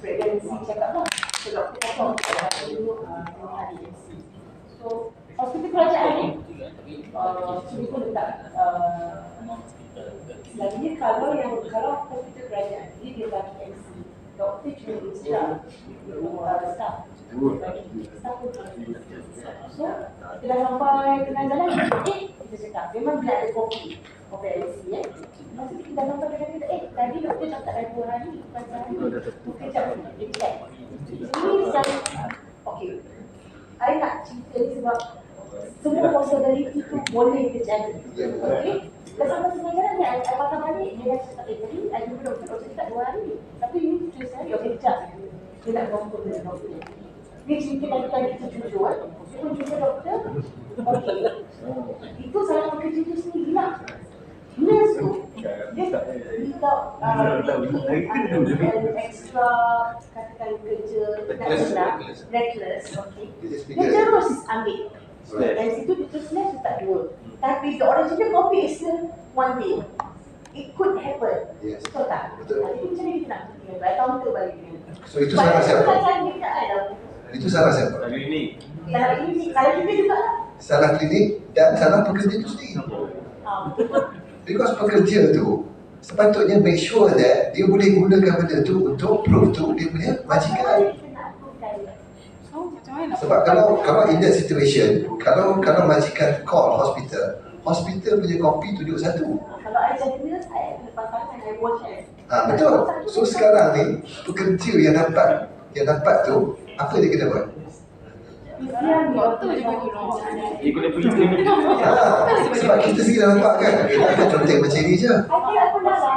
Pregnancy cakap lah. So doktor kata dulu hari MC. So hospital kerajaan ni sini pun letak selanjutnya kalau hospital kerajaan dia bagi MC, doktor cuma instruct staff bagi staff pun. So kita dah sampai tengah jalan, kita cakap memang bila ada kopi MC lepas tu kita dah sampai dekat kita, tadi doktor cakap dah 2 hari bukan sehari, bukan jam dia check ini saya, okay I nak cerita ni sebab semua possibility tu boleh terjadi. Okay? Dah sampai tengah jalan ni, I patah balik, dia dah cakap, tadi I jumpa doktor cakap 2 hari tapi ini 3 hari, okay kejap dia nak confirm dengan doktor. Dia cerita tadi kita jujur, dia pun jumpa doktor, okay itu salah pekerja tu sendiri lah. Nurse tu, dia without extra katakan kerja nak senang, reckless, okay. Dia terus ambil. Dari situ dia terus nurse tak dua. Tapi the original copy is still one day. It could happen. Betul tak? Jadi macam ni kita nak tinggal balik counter balik ni. So itu salah siapa? Itu salah siapa? Salah klinik. Salah klinik, salah klinik juga lah. Salah klinik dan salah pekerja itu sendiri. Because pekerja tu sepatutnya make sure that dia boleh gunakan benda tu untuk prove tu dia punya majikan. Sebab kalau in that situation, kalau majikan call hospital punya kopi tunjuk satu. Kalau I jadi nurse, I lepas pasang I watch betul. So sekarang ni pekerja yang dapat tu apa dia kena buat? Dia boleh pergi klinik. Sebab kita sendiri dah nampak kan, kita akan contek macam ni je.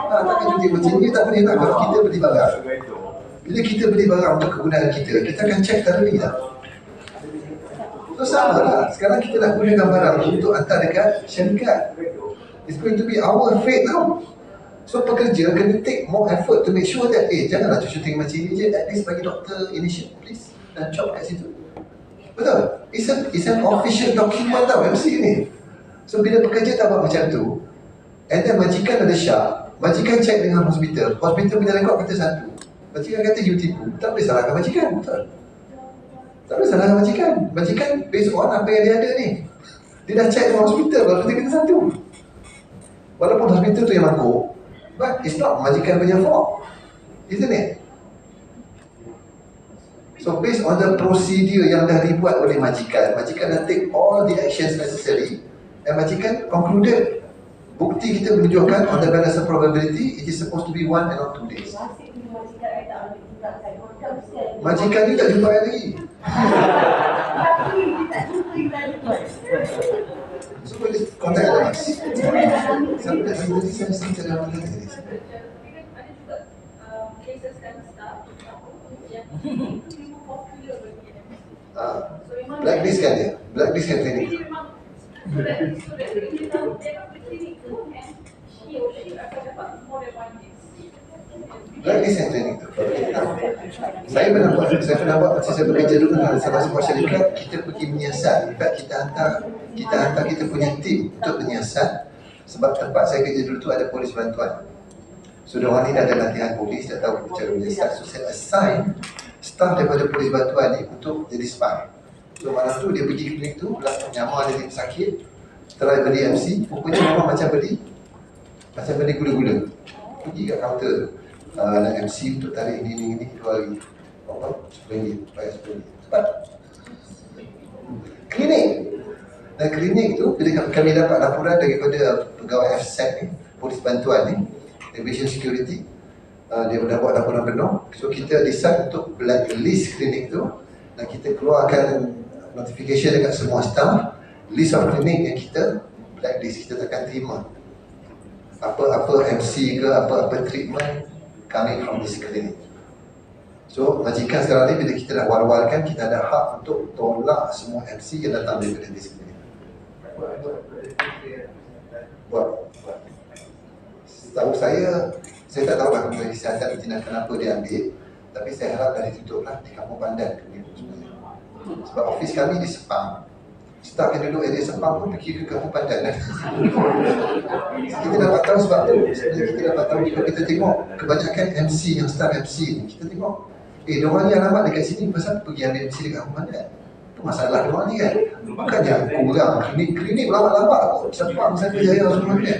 Takkan contek macam ni tak boleh nak kalau kita beli barang. Bila kita beli barang untuk kegunaan kita akan check thoroughly tak? So sama lah, sekarang kita nak gunakan barang untuk hantar dekat syarikat. It's going to be our fate now. So pekerja kena take more effort to make sure that janganlah cuci macam ni je, at least bagi doktor initiate please dan chop kat situ. Betul? It's an official document tau MC ni. So bila pekerja tak buat macam tu, and then majikan ada syak, majikan check dengan hospital punya rekod kata satu, majikan kata you tipu, tak boleh salahkan majikan, betul? Tak boleh salahkan majikan based on apa yang dia ada ni. Dia dah check dengan hospital, dia kata satu. Walaupun hospital tu yang mangkuk, but it's not majikan punya fault, isn't it? So based on the procedure yang dah dibuat oleh majikan dah take all the actions necessary, and majikan concluded bukti kita menunjukkan on the balance of probability it is supposed to be 1 and not 2 days. Majikan ni tak jumpa lagi. So boleh kontak ada mas. Sampai tadi saya mesti cakap apa tadi. Ada juga cases kan staff yang popular bagi MC. Blacklist kan dia? Blacklist kan klinik? Jadi memang so that dia tahu dia nak pergi klinik tu and he or she akan dapat more than 1 day. Blacklist kan klinik tu. Saya pernah buat masa saya bekerja dulu dengan salah sebuah syarikat, kita pergi menyiasat. In fact kita hantar kita hantar kita punya tim untuk menyiasat. Sebab tempat saya kerja dulu tu ada polis bantuan. So diorang ni dah ada latihan polis, dah tahu cara menyiasat. So saya assign staff daripada polis bantuan ni untuk jadi spy. So malam tu dia pergi klinik tu, nyamar dia sakit, try beli MC, rupanya memang macam beli gula-gula. Pergi kat kaunter nak MC untuk tarik ni keluar lagi berapa? RM10, bayar RM10. Cepat. Klinik. Dan klinik tu, bila kami dapat laporan daripada pegawai FSEC ni, polis bantuan ni, Aviation Security, dia dah buat laporan penuh. So kita decide untuk blacklist klinik tu, dan kita keluarkan notification dekat semua staff, list of klinik yang kita blacklist, kita takkan terima apa-apa MC ke, apa-apa treatment coming from this clinic. So majikan sekarang ni bila kita dah war-warkan, kita ada hak untuk tolak semua MC yang datang daripada this clinic. Buat. Setahu saya tak tahu lah Kementerian Kesihatan tindakan apa dia ambil, tapi saya harap dah ditutup lah di Kampung Pandan sebenarnya. Sebab office kami di Sepang, staf yang duduk area Sepang pun pergi ke Kampung Pandan. Kita dapat tahu sebab tu. Kita dapat tahu kalau kita tengok kebanyakan MC yang staff MC ni, kita tengok diorang ni alamat dekat sini, pasal pergi ambil MC dekat Kampung Pandan. Itu masalah diorang ni kan. Bukannya kurang klinik lama-lama kot, Sepang, Satu Jaya semua ni.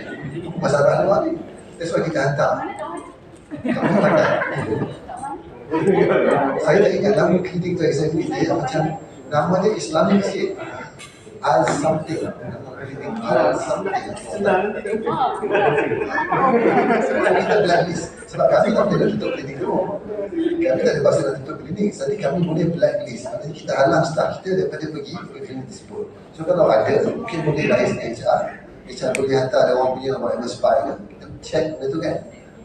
Masalah diorang ni. That's why kita hantar Kampung Pandan. Saya tak ingat nama klinik tu exactly, dia macam nama dia Islamic sikit, Al something, nama klinik Al something. Kita blacklist sebab kami tak boleh tutup klinik tu. Kami tak ada bahasa nak tutup klinik, jadi kami boleh blacklist. Maksudnya kita halang staff kita daripada pergi ke klinik tersebut. So kalau ada, mungkin boleh liaise dengan HR boleh hantar ada orang punya whatever spy kan, kita check benda tu kan,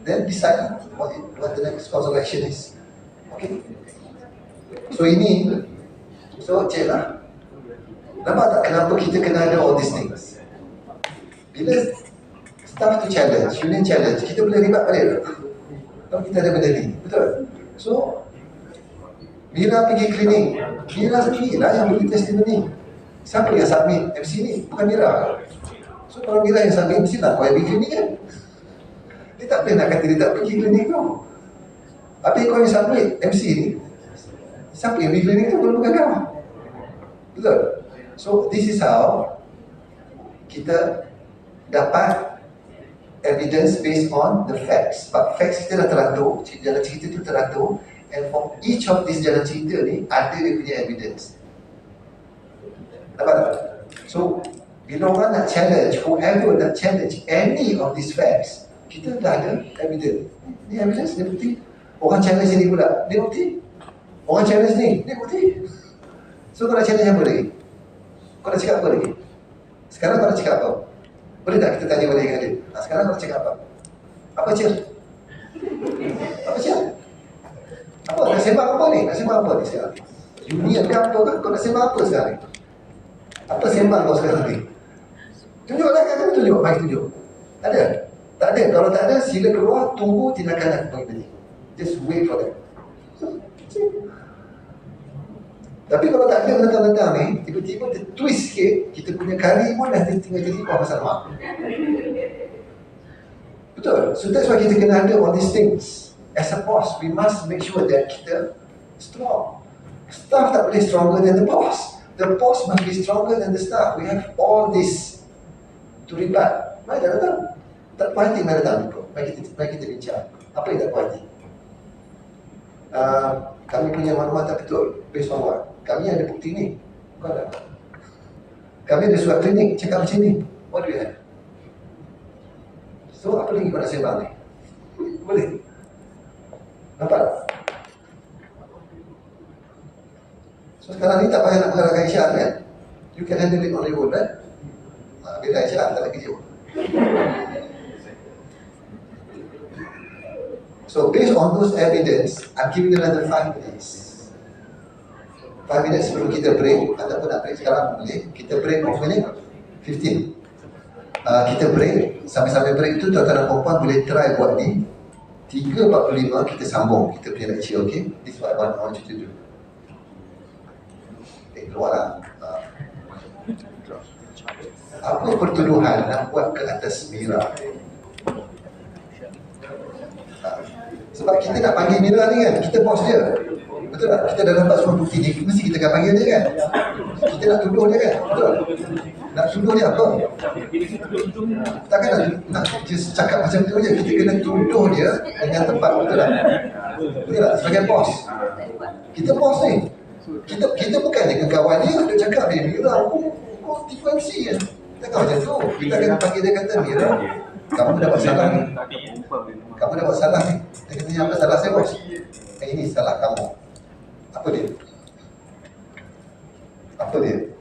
then decide lah what the next course of action is. Okay. So ini, cek lah. Nampak tak kenapa kita kena ada all these things? Bila staff tu challenge, union challenge, kita boleh ribat balik tak? Kalau kita ada benda ni, betul? So Mira pergi klinik, Mira sendirilah yang beri testimoni. Siapa yang submit MC ni? Bukan Mira. So kalau Mira yang submit MC lah, kau yang pergi klinik kan? Dia tak boleh nak kata dia tak pergi klinik tu. Tapi kau yang submit MC ni, siapa yang pergi klinik tu kalau bukan kau? Betul? So this is how kita dapat evidence based on the facts. But facts kita dah teratur, jalan cerita tu teratur, and for each of these jalan cerita ni ada dia punya evidence. Dapat tak? So bila orang nak challenge, whoever nak challenge any of these facts, kita dah ada evidence. Ni evidence, dia bukti. Orang challenge ni pula, dia bukti. Orang challenge ni, dia bukti. So kau nak challenge apa lagi? Kau nak cakap apa lagi? Sekarang kau nak cakap apa? Boleh tak kita tanya balik dengan dia? Sekarang kau nak cakap apa? Apa Cil? Apa Cil? Apa? Nak sembang apa ni? Nak sembang apa ni sekarang? Union ke apa kan? Kau nak sembang apa sekarang ni? Apa sembang kau sekarang ni? Tunjuklah kan, kamu tunjuk. Mari tunjuk. Ada? Tak ada. Kalau tak ada, sila keluar, tunggu tindakan aku bagi. Just wait for that. Tapi kalau tak ada bentang-bentang ni, tiba-tiba dia twist sikit, kita punya kari pun dah tinggal jadi buah pasal mak. Betul? So that's why kita kena ada all these things. As a boss, we must make sure that kita strong. Staff tak boleh stronger than the boss. The boss must be stronger than the staff. We have all this to rebut. Mari dah datang. Tak puas hati, mari datang. Mari kita bincang. Apa yang tak puas hati? Kami punya maklumat tak betul. Based on what? Kami ada bukti ni. Kau ada apa? Kami ada surat klinik cakap macam ni. What do you have? So apa lagi kau nak sembang ni? Boleh? Nampak? So sekarang ni tak payah nak mengharapkan HR kan? You can handle it on your own kan? Bila HR tak lagi jauh. So based on those evidence, I'm giving you another 5 minutes. 5 minutes sebelum kita break, ataupun nak break sekarang boleh. Kita break berapa minit? 15. Kita break, sambil-sambil break tu tuan-tuan dan perempuan boleh try buat ni. 3.45 kita sambung kita punya lecture, okay? This is what I want you to do. Keluar lah. Apa pertuduhan nak buat ke atas Mira? Sebab kita nak panggil Mira ni kan, kita bos dia. Betul tak? Kita dah dapat semua bukti ni, mesti kita akan panggil dia kan? Kita nak tuduh dia kan? Betul? Nak tuduh dia apa? Takkan nak just cakap macam tu je. Kita kena tuduh dia dengan tepat. Betul tak? Betul tak? Sebagai bos. Kita bos ni. Kita bukan dengan kawan dia nak cakap dia, Mira, kau tipu MC kan? Takkan macam tu. Kita akan panggil dia kata, Mira, kamu dapat salah ni. Kamu dapat salah ni. Dia kata, apa salah saya bos? Ini salah kamu. Apa dia? Apa dia?